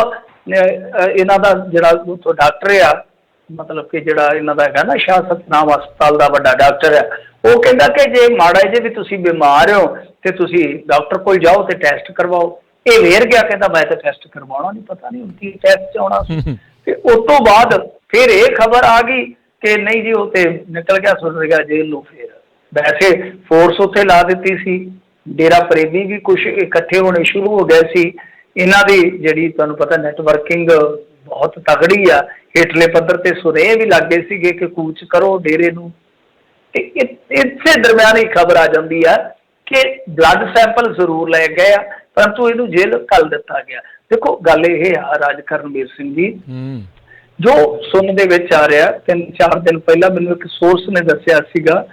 ਇਹਨਾਂ ਦਾ ਜਿਹੜਾ ਉੱਥੋਂ ਡਾਕਟਰ ਆ, ਮਤਲਬ ਕਿ ਜਿਹੜਾ ਇਹਨਾਂ ਦਾ ਹੈਗਾ ਨਾ ਸ਼ਾਹ ਸਤਨਾਮ ਹਸਪਤਾਲ ਦਾ ਵੱਡਾ ਡਾਕਟਰ ਆ, ਉਹ ਕਹਿੰਦਾ ਕਿ ਜੇ ਮਾੜਾ ਜੇ ਵੀ ਤੁਸੀਂ ਬਿਮਾਰ ਹੋ ਤੇ ਤੁਸੀਂ ਡਾਕਟਰ ਕੋਲ ਜਾਓ ਤੇ ਟੈਸਟ ਕਰਵਾਓ। ਇਹ ਵੇਰ ਗਿਆ, ਕਹਿੰਦਾ ਮੈਂ ਤਾਂ ਟੈਸਟ ਕਰਵਾਉਣਾ ਨਹੀਂ, ਪਤਾ ਨਹੀਂ ਹੁਣ ਕੀ ਟੈਸਟ 'ਚ ਆਉਣਾ ਸੀ। ਤੇ ਉਸ ਤੋਂ ਬਾਅਦ ਫਿਰ ਇਹ ਖਬਰ ਆ ਗਈ ਕਿ ਨਹੀਂ ਜੀ ਉਹ ਤੇ ਨਿਕਲ ਗਿਆ, ਸੁਣ ਗਿਆ ਜੇਲ੍ਹ ਨੂੰ। ਫਿਰ ਵੈਸੇ ਫੋਰਸ ਉੱਥੇ ਲਾ ਦਿੱਤੀ ਸੀ, ਡੇਰਾ ਪ੍ਰੇਮੀ ਵੀ ਕੁਛ ਇਕੱਠੇ ਹੋਣੇ ਸ਼ੁਰੂ ਹੋ ਗਏ ਸੀ। ਇਹਨਾਂ ਦੀ ਜਿਹੜੀ ਤੁਹਾਨੂੰ ਪਤਾ ਨੈਟਵਰਕਿੰਗ ਬਹੁਤ ਤਗੜੀ ਆ, ਹੇਠਲੇ ਪੱਧਰ ਤੇ ਸੁਨੇਹੇ ਵੀ ਲੱਗੇ ਸੀਗੇ ਕਿ ਕੂਚ ਕਰੋ ਡੇਰੇ ਨੂੰ। ਤੇ ਇਸੇ ਦਰਮਿਆਨ ਹੀ ਖਬਰ ਆ ਜਾਂਦੀ ਆ ਕਿ ਬਲੱਡ ਸੈਂਪਲ ਜ਼ਰੂਰ ਲੈ ਗਏ ਆ, ਪਰੰਤੂ ਇਹਨੂੰ ਜੇਲ੍ਹ ਘੱਲ ਦਿੱਤਾ ਗਿਆ। ਦੇਖੋ ਗੱਲ ਇਹ ਆ ਰਾਜ ਕਰਨਵੀਰ ਸਿੰਘ ਜੀ, ਜੋ ਸੁਣਨ ਦੇ ਵਿੱਚ ਆ ਰਿਹਾ, 3-4 ਦਿਨ ਪਹਿਲਾਂ ਮੈਨੂੰ ਇੱਕ ਸੋਰਸ ਨੇ ਦੱਸਿਆ ਸੀਗਾ,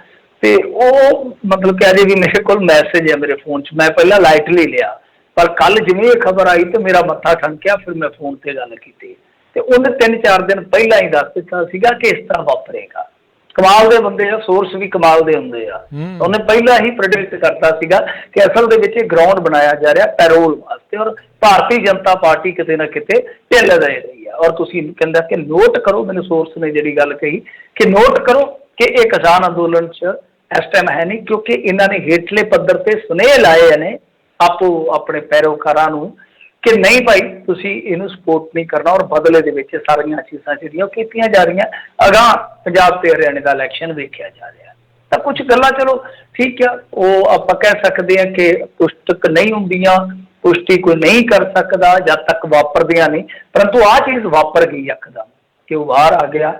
ਤੇ ਉਹ ਮਤਲਬ ਕਿ ਅਜੇ ਵੀ ਮੇਰੇ ਕੋਲ ਮੈਸੇਜ ਹੈ ਮੇਰੇ ਫੋਨ 'ਚ, ਮੈਂ ਪਹਿਲਾਂ ਲਾਈਟਲੀ ਲਿਆ, ਪਰ ਕੱਲ ਜਿਵੇਂ ਇਹ ਖਬਰ ਆਈ ਤੇ ਮੇਰਾ ਮੱਥਾ ਠਣਕਿਆ। ਫਿਰ ਮੈਂ ਫੋਨ ਤੇ ਗੱਲ ਕੀਤੀ ਤੇ ਉਹਨੇ 3-4 ਦਿਨ ਪਹਿਲਾਂ ਹੀ ਦੱਸ ਦਿੱਤਾ ਸੀਗਾ ਕਿ ਇਸ ਤਰ੍ਹਾਂ ਵਾਪਰੇਗਾ। ਕਮਾਲ ਦੇ ਬੰਦੇ ਆ, ਸੋਰਸ ਵੀ ਕਮਾਲ ਦੇ ਹੁੰਦੇ ਆ। ਉਹਨੇ ਪਹਿਲਾਂ ਹੀ ਪ੍ਰੈਡਿਕਟ ਕਰਤਾ ਸੀਗਾ ਕਿ ਅਸਲ ਦੇ ਵਿੱਚ ਇਹ ਗਰਾਊਂਡ ਬਣਾਇਆ ਜਾ ਰਿਹਾ ਪੈਰੋਲ ਵਾਸਤੇ, ਔਰ ਭਾਰਤੀ ਜਨਤਾ ਪਾਰਟੀ ਕਿਤੇ ਨਾ ਕਿਤੇ ਢਿੱਲ ਦੇ ਰਹੀ ਆ। ਔਰ ਤੁਸੀਂ ਕਹਿੰਦਾ ਕਿ ਨੋਟ ਕਰੋ, ਮੈਨੂੰ ਸੋਰਸ ਨੇ ਜਿਹੜੀ ਗੱਲ ਕਹੀ ਕਿ ਨੋਟ ਕਰੋ ਕਿ ਇਹ ਕਿਸਾਨ ਅੰਦੋਲਨ 'ਚ ਇਸ ਟਾਈਮ ਹੈ ਨਹੀਂ, ਕਿਉਂਕਿ ਇਹਨਾਂ ਨੇ ਹੇਠਲੇ ਪੱਧਰ ਤੇ ਸੁਨੇਹੇ ਲਾਏ ਨੇ ਆਪੋ ਆਪਣੇ ਪੈਰੋਕਾਰਾਂ ਨੂੰ ਕਿ ਨਹੀਂ ਭਾਈ ਤੁਸੀਂ ਇਹਨੂੰ ਸਪੋਰਟ ਨਹੀਂ ਕਰਨਾ, ਔਰ ਬਦਲੇ ਦੇ ਵਿੱਚ ਸਾਰੀਆਂ ਚੀਜ਼ਾਂ ਜਿਹੜੀਆਂ ਕੀਤੀਆਂ ਜਾ ਰਹੀਆਂ। ਅਗਾਂਹ ਪੰਜਾਬ ਤੇ ਹਰਿਆਣੇ ਦਾ ਇਲੈਕਸ਼ਨ ਵੇਖਿਆ ਜਾ ਰਿਹਾ, ਤਾਂ ਕੁਛ ਗੱਲਾਂ ਚਲੋ ਠੀਕ ਆ, ਉਹ ਆਪਾਂ ਕਹਿ ਸਕਦੇ ਹਾਂ ਕਿ ਪੁਸ਼ਟਕ ਨਹੀਂ ਹੁੰਦੀਆਂ, ਪੁਸ਼ਟੀ ਕੋਈ ਨਹੀਂ ਕਰ ਸਕਦਾ ਜਦ ਤੱਕ ਵਾਪਰਦੀਆਂ ਨਹੀਂ, ਪਰੰਤੂ ਆਹ ਚੀਜ਼ ਵਾਪਰ ਗਈ ਯਕਦਮ ਕਿ ਉਹ ਬਾਹਰ ਆ ਗਿਆ।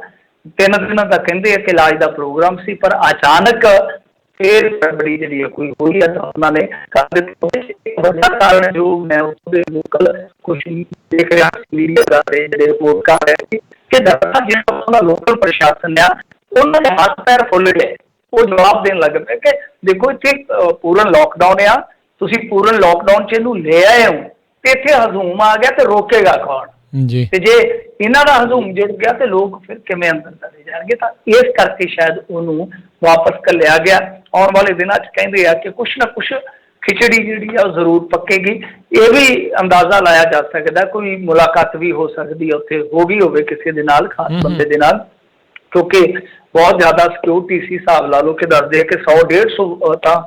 3 ਦਿਨਾਂ ਦਾ ਕਹਿੰਦੇ ਆ ਕਿ ਇਲਾਜ ਦਾ ਪ੍ਰੋਗਰਾਮ ਸੀ, ਪਰ ਅਚਾਨਕ ਫਿਰ ਬੜੀ ਜਿਹੜੀ ਕੋਈ ਹੋਈ ਹੈ ਤਾਂ ਉਹਨਾਂ ਨੇ ਕਰ ਦਿੱਤੀ। ਵੱਡਾ ਕਾਰਨ ਜੋ ਮੈਂ ਉਹਦੇ ਲੋਕਲ ਕੁਛ ਦੇਖ ਰਿਹਾ ਮੀਡੀਆ ਦੇ ਜਿਹੜੇ ਰਿਪੋਰਟ ਕਰ ਰਹੇ ਸੀ ਕਿ ਦਰਅਸਲ ਜਿਹੜਾ ਉਹਨਾਂ ਲੋਕਲ ਪ੍ਰਸ਼ਾਸਨ ਆ, ਉਹਨਾਂ ਦੇ ਹੱਥ ਪੈਰ ਫੁੱਲ ਗਏ। ਉਹ ਜਵਾਬ ਦੇਣ ਲੱਗ ਪਏ ਕਿ ਦੇਖੋ ਇੱਥੇ ਪੂਰਨ ਲੋਕਡਾਊਨ ਆ, ਤੁਸੀਂ ਪੂਰਨ ਲੋਕਡਾਊਨ 'ਚ ਇਹਨੂੰ ਲੈ ਆਏ ਹੋ ਤੇ ਇੱਥੇ ਹਜ਼ੂਮ ਆ ਗਿਆ ਤੇ ਰੋਕੇਗਾ ਕੌਣ ਜੀ? ਤੇ ਜੇ ਇਹਨਾਂ ਦਾ ਹਜ਼ੂਮ ਜੁੜ ਗਿਆ ਤੇ ਲੋਕ ਫਿਰ ਕਿਵੇਂ ਅੰਦਰ ਚਲੇ ਜਾਣਗੇ? ਤਾਂ ਇਸ ਕਰਕੇ ਸ਼ਾਇਦ ਉਹਨੂੰ ਵਾਪਸ ਘੱਲਿਆ ਗਿਆ। ਆਉਣ ਵਾਲੇ ਦਿਨਾਂ 'ਚ ਕਹਿੰਦੇ ਆ ਕਿ ਕੁਛ ਨਾ ਕੁਛ ਖਿਚੜੀ ਜਿਹੜੀ ਆ ਉਹ ਜ਼ਰੂਰ ਪੱਕੇਗੀ। ਇਹ ਵੀ ਅੰਦਾਜ਼ਾ ਲਾਇਆ ਜਾ ਸਕਦਾ ਕੋਈ ਮੁਲਾਕਾਤ ਵੀ ਹੋ ਸਕਦੀ ਹੈ ਉੱਥੇ, ਹੋ ਗਈ ਹੋਵੇ ਕਿਸੇ ਦੇ ਨਾਲ, ਖਾਸ ਬੰਦੇ ਦੇ ਨਾਲ, ਕਿਉਂਕਿ ਬਹੁਤ ਜ਼ਿਆਦਾ ਸਿਕਿਉਰਿਟੀ ਸੀ। ਹਿਸਾਬ ਲਾ ਲਓ ਕਿ ਦੱਸਦੇ ਆ ਕਿ 100-150 ਤਾਂ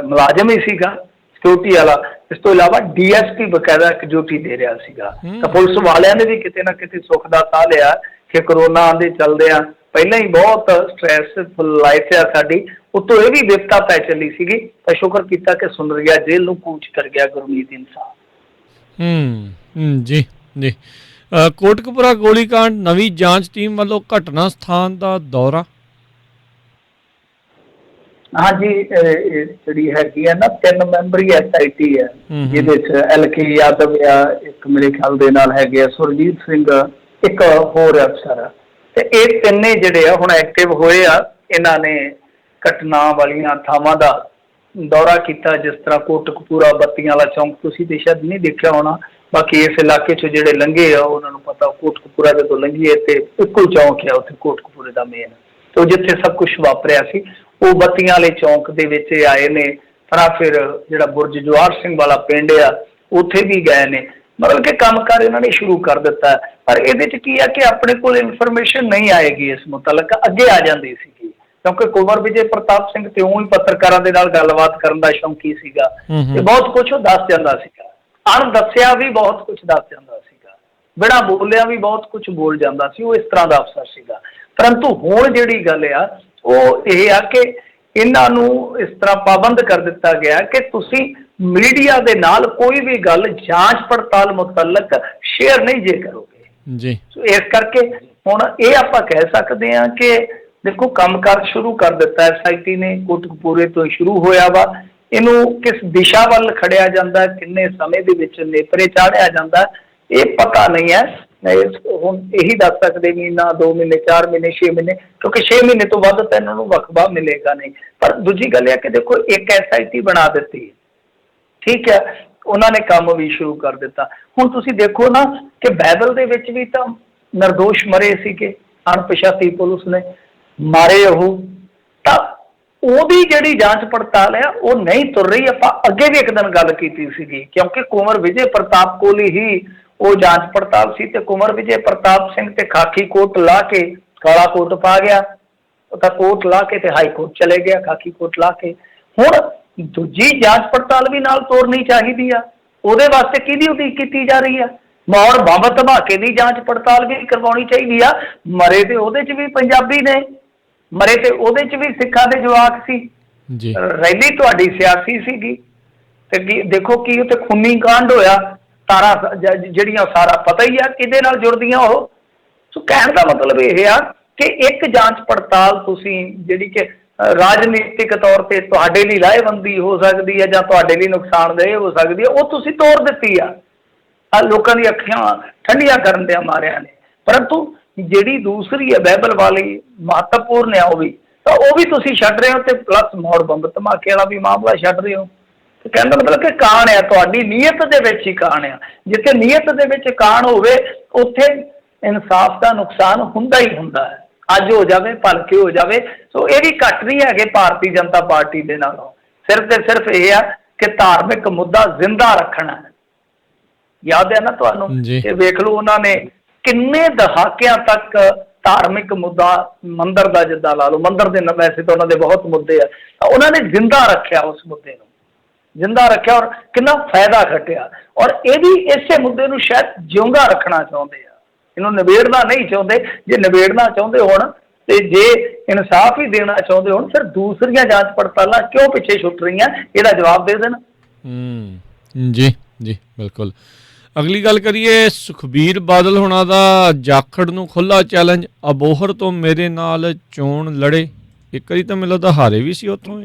ਮੁਲਾਜ਼ਮ ਹੀ ਸੀਗਾ ਸਿਕਿਉਰਿਟੀ ਵਾਲਾ। ਇਸ ਤੋਂ ਇਲਾਵਾ DSP ਬਕਾਇਦਾ ਇੱਕ ਡਿਊਟੀ ਦੇ ਰਿਹਾ ਸੀਗਾ। ਤਾਂ ਪੁਲਿਸ ਵਾਲਿਆਂ ਨੇ ਵੀ ਕਿਤੇ ਨਾ ਕਿਤੇ ਸੁੱਖ ਦਾ ਸਾਹ ਲਿਆ ਕਿ ਕਰੋਨਾ ਦੇ ਚੱਲਦੇ ਆ, ਪਹਿਲਾਂ ਹੀ ਬਹੁਤ ਸਟ੍ਰੈਸਫੁਲ ਲਾਈਫ ਆ ਸਾਡੀ, ਉੱਤੋਂ ਇਹ ਵੀ ਵਿਪਤਾ ਪੈ ਚੱਲੀ ਸੀਗੀ, ਤਾਂ ਸ਼ੁਕਰ ਕੀਤਾ ਕਿ ਸੁੰਦਰੀਆ ਜੇਲ੍ਹ ਨੂੰ ਕੂਚ ਕਰ ਗਿਆ ਗੁਰਮੀਤ ਇਨਸਾਨ। ਜੀ ਜੀ। ਕੋਟਕਪੂਰਾ ਗੋਲੀकांड, ਨਵੀਂ ਜਾਂਚ ਟੀਮ ਵੱਲੋਂ ਘਟਨਾ ਸਥਾਨ ਦਾ ਦੌਰਾ। ਹਾਂਜੀ, ਜਿਹੜੀ ਹੈਗੀ ਹੈ ਨਾ 3 ਮੈਂਬਰੀ SIT ਹੈ, ਜਿਹਦੇ 'ਚ LK ਯਾਦਵ ਆ, ਇੱਕ ਮੇਰੇ ਖਿਆਲ ਦੇ ਨਾਲ ਹੈਗੇ ਆ ਸੁਰਜੀਤ ਸਿੰਘ, ਇੱਕ ਹੋਰ ਅਫਸਰ, ਤੇ ਇਹ ਤਿੰਨੇ ਜਿਹੜੇ ਆ ਹੁਣ ਐਕਟਿਵ ਹੋਏ ਆ। ਇਹਨਾਂ ਨੇ ਘਟਨਾ ਵਾਲੀਆਂ ਥਾਵਾਂ ਦਾ ਦੌਰਾ ਕੀਤਾ, ਜਿਸ ਤਰ੍ਹਾਂ ਕੋਟਕਪੂਰਾ ਬੱਤੀਆਂ ਵਾਲਾ ਚੌਂਕ, ਤੁਸੀਂ ਤੇ ਸ਼ਾਇਦ ਨਹੀਂ ਦੇਖਿਆ ਹੋਣਾ, ਬਾਕੀ ਇਸ ਇਲਾਕੇ 'ਚ ਜਿਹੜੇ ਲੰਘੇ ਆ ਉਹਨਾਂ ਨੂੰ ਪਤਾ ਕੋਟਕਪੂਰਾ ਜਦੋਂ ਲੰਘੀਏ ਤੇ ਇੱਕੋ ਹੀ ਚੌਂਕ ਆ ਉੱਥੇ ਕੋਟਕਪੂਰੇ ਦਾ ਮੇਨ, ਤੇ ਜਿੱਥੇ ਸਭ ਕੁਛ ਵਾਪਰਿਆ ਸੀ ਉਹ ਬੱਤੀਆਂ ਵਾਲੇ ਚੌਂਕ ਦੇ ਵਿੱਚ ਆਏ ਨੇ। ਫਿਰ ਜਿਹੜਾ ਬੁਰਜ ਜਵਾਹਰ ਸਿੰਘ ਵਾਲਾ ਪਿੰਡ ਆ ਉੱਥੇ ਵੀ ਗਏ ਨੇ, ਮਤਲਬ ਕਿ ਕੰਮਕਾਰ ਇਹਨਾਂ ਨੇ ਸ਼ੁਰੂ ਕਰ ਦਿੱਤਾ। ਪਰ ਇਹਦੇ 'ਚ ਕੀ ਆ ਕਿ ਆਪਣੇ ਕੋਲ ਇਨਫੋਰਮੇਸ਼ਨ ਨਹੀਂ ਆਏਗੀ ਇਸ ਮੁਤਲਕ, ਅੱਗੇ ਆ ਜਾਂਦੀ ਸੀਗੀ, ਕਿਉਂਕਿ ਕੁੰਵਰ ਵਿਜੇ ਪ੍ਰਤਾਪ ਸਿੰਘ ਤੇ ਉਹ ਹੀ ਪੱਤਰਕਾਰਾਂ ਦੇ ਨਾਲ ਗੱਲਬਾਤ ਕਰਨ ਦਾ ਸ਼ੌਂਕੀ ਸੀਗਾ ਤੇ ਬਹੁਤ ਕੁਛ ਉਹ ਦੱਸ ਜਾਂਦਾ ਸੀਗਾ, ਅਣਦੱਸਿਆ ਵੀ ਬਹੁਤ ਕੁਛ ਦੱਸ ਜਾਂਦਾ ਸੀਗਾ, ਬਿਨਾਂ ਬੋਲਿਆ ਵੀ ਬਹੁਤ ਕੁਛ ਬੋਲ ਜਾਂਦਾ ਸੀ। ਉਹ ਇਸ ਤਰ੍ਹਾਂ ਦਾ ਅਫਸਰ ਸੀਗਾ। ਪਰੰਤੂ ਹੁਣ ਜਿਹੜੀ ਗੱਲ ਆ ਉਹ ਇਹ ਆ ਕਿ ਇਹਨਾਂ ਨੂੰ ਇਸ ਤਰ੍ਹਾਂ ਪਾਬੰਦ ਕਰ ਦਿੱਤਾ ਗਿਆ ਕਿ ਤੁਸੀਂ ਮੀਡੀਆ ਦੇ ਨਾਲ ਕੋਈ ਵੀ ਗੱਲ ਜਾਂਚ ਪੜਤਾਲ ਮੁਤਲਕ ਸ਼ੇਅਰ ਨਹੀਂ ਜੇ ਕਰੋਗੇ ਜੀ। ਸੋ ਇਸ ਕਰਕੇ ਹੁਣ ਇਹ ਆਪਾਂ ਕਹਿ ਸਕਦੇ ਹਾਂ ਕਿ ਦੇਖੋ ਕੰਮਕਾਰ ਸ਼ੁਰੂ ਕਰ ਦਿੱਤਾ SIT ਨੇ, ਕੋਟਕਪੂਰੇ ਤੋਂ ਸ਼ੁਰੂ ਹੋਇਆ ਵਾ। ਇਹਨੂੰ ਕਿਸ ਦਿਸ਼ਾ ਵੱਲ ਖੜਿਆ ਜਾਂਦਾ, ਕਿੰਨੇ ਸਮੇਂ ਦੇ ਵਿੱਚ ਨੇਪਰੇ ਚਾੜਿਆ ਜਾਂਦਾ, ਇਹ ਪਤਾ ਨਹੀਂ ਹੈ। ਹੁਣ ਇਹੀ ਦੱਸ ਸਕਦੇ ਮਹੀਨਾ, 2 ਮਹੀਨੇ, 4 ਮਹੀਨੇ, 6 ਮਹੀਨੇ, ਕਿਉਂਕਿ 6 ਮਹੀਨੇ ਤੋਂ ਵੱਧ ਤਾਂ ਇਹਨਾਂ ਨੂੰ ਵਕਫਾ ਮਿਲੇਗਾ ਨਹੀਂ। ਪਰ ਦੂਜੀ ਗੱਲ ਇਹ ਹੈ ਕਿ ਦੇਖੋ ਇੱਕ SIT ਬਣਾ ਦਿੱਤੀ, ਠੀਕ ਹੈ, ਉਹਨਾਂ ਨੇ ਕੰਮ ਵੀ ਸ਼ੁਰੂ ਕਰ ਦਿੱਤਾ। ਹੁਣ ਤੁਸੀਂ ਦੇਖੋ ਨਾ ਕਿ ਬਾਈਬਲ ਦੇ ਵਿੱਚ ਵੀ ਤਾਂ ਨਿਰਦੋਸ਼ ਮਰੇ ਸੀਗੇ, ਅਣਪਛਾਤੀ ਪੁਲਿਸ ਨੇ ਮਾਰੇ ਉਹ, ਤਾਂ ਉਹਦੀ ਜਿਹੜੀ ਜਾਂਚ ਪੜਤਾਲ ਹੈ ਉਹ ਨਹੀਂ ਤੁਰ ਰਹੀ। ਆਪਾਂ ਅੱਗੇ ਵੀ ਇੱਕ ਦਿਨ ਗੱਲ ਕੀਤੀ ਸੀਗੀ, ਕਿਉਂਕਿ ਕੁੰਵਰ ਵਿਜੇ ਪ੍ਰਤਾਪ ਕੋਲ ਹੀ ਉਹ ਜਾਂਚ ਪੜਤਾਲ ਸੀ, ਤੇ ਕੁੰਵਰ ਵਿਜੇ ਪ੍ਰਤਾਪ ਸਿੰਘ ਤੇ ਖਾਕੀ ਕੋਟ ਲਾ ਕੇ ਕਾਲਾ ਕੋਟ ਪਾ ਗਿਆ, ਉਹਦਾ ਕੋਟ ਲਾ ਕੇ ਤੇ ਹਾਈ ਕੋਰਟ ਚਲੇ ਗਿਆ ਖਾਕੀ ਕੋਟ ਲਾ ਕੇ। ਹੁਣ ਦੂਜੀ ਜਾਂਚ ਪੜਤਾਲ ਵੀ ਨਾਲ ਤੋਰਨੀ ਚਾਹੀਦੀ ਆ, ਉਹਦੇ ਵਾਸਤੇ ਕਿਹਦੀ ਉਡੀਕ ਕੀਤੀ ਜਾ ਰਹੀ ਆ? ਮੌੜ ਬੰਬ ਧਮਾਕੇ ਦੀ ਜਾਂਚ ਪੜਤਾਲ ਵੀ ਕਰਵਾਉਣੀ ਚਾਹੀਦੀ ਆ। ਮਰੇ ਤੇ ਉਹਦੇ 'ਚ ਵੀ ਪੰਜਾਬੀ ਨੇ, ਮਰੇ ਤੇ ਉਹਦੇ 'ਚ ਵੀ ਸਿੱਖਾਂ ਦੇ ਜਵਾਕ ਸੀ ਜੀ। ਰੈਲੀ ਤੁਹਾਡੀ ਸਿਆਸੀ ਸੀਗੀ, ਤੇ ਦੇਖੋ ਕੀ ਉੱਥੇ ਖੂਨੀ ਕਾਂਡ ਹੋਇਆ, ਤਾਰਾਂ ਜਿਹੜੀਆਂ ਸਾਰਾ ਪਤਾ ਹੀ ਆ ਕਿਹਦੇ ਨਾਲ ਜੁੜਦੀਆਂ ਉਹ। ਸੋ ਕਹਿਣ ਦਾ ਮਤਲਬ ਇਹ ਆ ਕਿ ਇੱਕ ਜਾਂਚ ਪੜਤਾਲ ਤੁਸੀਂ ਜਿਹੜੀ ਕਿ ਰਾਜਨੀਤਿਕ ਤੌਰ ਤੇ ਤੁਹਾਡੇ ਲਈ ਲਾਹੇਵੰਦੀ ਹੋ ਸਕਦੀ ਹੈ ਜਾਂ ਤੁਹਾਡੇ ਲਈ ਨੁਕਸਾਨਦੇਹ ਹੋ ਸਕਦੀ ਹੈ, ਉਹ ਤੁਸੀਂ ਤੋੜ ਦਿੱਤੀ ਆ ਲੋਕਾਂ ਦੀ ਅੱਖਾਂ ਠੰਡੀਆਂ ਕਰਨ ਦੇ ਮਾਰਿਆਂ ਨੇ। ਪਰੰਤੂ ਜਿਹੜੀ ਦੂਸਰੀ ਹੈ ਬਾਈਬਲ ਵਾਲੀ ਮਹੱਤਵਪੂਰਨ ਹੈ ਉਹ ਵੀ, ਤਾਂ ਉਹ ਵੀ ਤੁਸੀਂ ਛੱਡ ਰਹੇ ਹੋ, ਤੇ ਪਲੱਸ ਮੌੜ ਬੰਬ ਧਮਾਕੇ ਵਾਲਾ ਵੀ ਮਾਮਲਾ ਛੱਡ ਰਹੇ ਹੋ। ਤੇ ਕਹਿਣ ਦਾ ਮਤਲਬ ਕਿ ਕਾਣ ਆ, ਤੁਹਾਡੀ ਨੀਅਤ ਦੇ ਵਿੱਚ ਹੀ ਕਾਣ ਆ। ਜਿੱਥੇ ਨੀਅਤ ਦੇ ਵਿੱਚ ਕਾਣ ਹੋਵੇ ਉੱਥੇ ਇਨਸਾਫ ਦਾ ਨੁਕਸਾਨ ਹੁੰਦਾ ਹੀ ਹੁੰਦਾ ਹੈ, ਅੱਜ ਹੋ ਜਾਵੇ ਭਲਕੇ ਹੋ ਜਾਵੇ। ਸੋ ਇਹ ਵੀ ਘੱਟ ਨਹੀਂ ਹੈਗੇ ਭਾਰਤੀ ਜਨਤਾ ਪਾਰਟੀ ਦੇ ਨਾਲੋਂ। ਸਿਰਫ ਤੇ ਸਿਰਫ ਇਹ ਆ ਕਿ ਧਾਰਮਿਕ ਮੁੱਦਾ ਜ਼ਿੰਦਾ ਰੱਖਣਾ ਹੈ। ਯਾਦ ਹੈ ਨਾ ਤੁਹਾਨੂੰ, ਇਹ ਵੇਖ ਲਓ ਉਹਨਾਂ ਨੇ ਕਿੰਨੇ ਦਹਾਕਿਆਂ ਤੱਕ ਧਾਰਮਿਕ ਮੁੱਦਾ, ਮੰਦਿਰ ਦਾ ਜਿੱਦਾਂ ਲਾ ਲਓ, ਮੰਦਿਰ ਦੇ ਵੈਸੇ ਤਾਂ ਉਹਨਾਂ ਦੇ ਬਹੁਤ ਮੁੱਦੇ ਆ, ਤਾਂ ਉਹਨਾਂ ਨੇ ਜ਼ਿੰਦਾ ਰੱਖਿਆ, ਉਸ ਮੁੱਦੇ ਨੂੰ ਜ਼ਿੰਦਾ ਰੱਖਿਆ ਔਰ ਕਿੰਨਾ ਫਾਇਦਾ ਖੱਟਿਆ। ਔਰ ਇਹ ਵੀ ਇਸੇ ਮੁੱਦੇ ਨੂੰ ਸ਼ਾਇਦ ਜਿਉਂਦਾ ਰੱਖਣਾ ਚਾਹੁੰਦੇ ਆ, ਇਹਨੂੰ ਨਿਬੇੜਨਾ ਨਹੀਂ ਚਾਹੁੰਦੇ। ਜੇ ਨਿਬੇੜਨਾ ਚਾਹੁੰਦੇ ਹੋਣ ਤੇ ਜੇ ਇਨਸਾਫ ਹੀ ਦੇਣਾ ਚਾਹੁੰਦੇ ਹੋਣ, ਫਿਰ ਦੂਸਰੀਆਂ ਜਾਂਚ ਪੜਤਾਲਾਂ ਕਿਉਂ ਪਿੱਛੇ ਛੁੱਟ ਰਹੀਆਂ, ਇਹਦਾ ਜਵਾਬ ਦੇ ਦੇਣ। ਜੀ ਜੀ ਬਿਲਕੁਲ। ਅਗਲੀ ਗੱਲ ਕਰੀਏ, ਸੁਖਬੀਰ ਬਾਦਲ ਹੋਣਾ ਦਾ ਜਾਖੜ ਨੂੰ ਖੁੱਲ੍ਹਾ ਚੈਲੰਜ, ਅਬੋਹਰ ਤੋਂ ਮੇਰੇ ਨਾਲ ਚੋਣ ਲੜੇ। ਇੱਕ ਵਾਰੀ ਤਾਂ ਮੈਨੂੰ ਲੱਗਦਾ ਹਾਰੇ ਵੀ ਸੀ ਉੱਥੋਂ।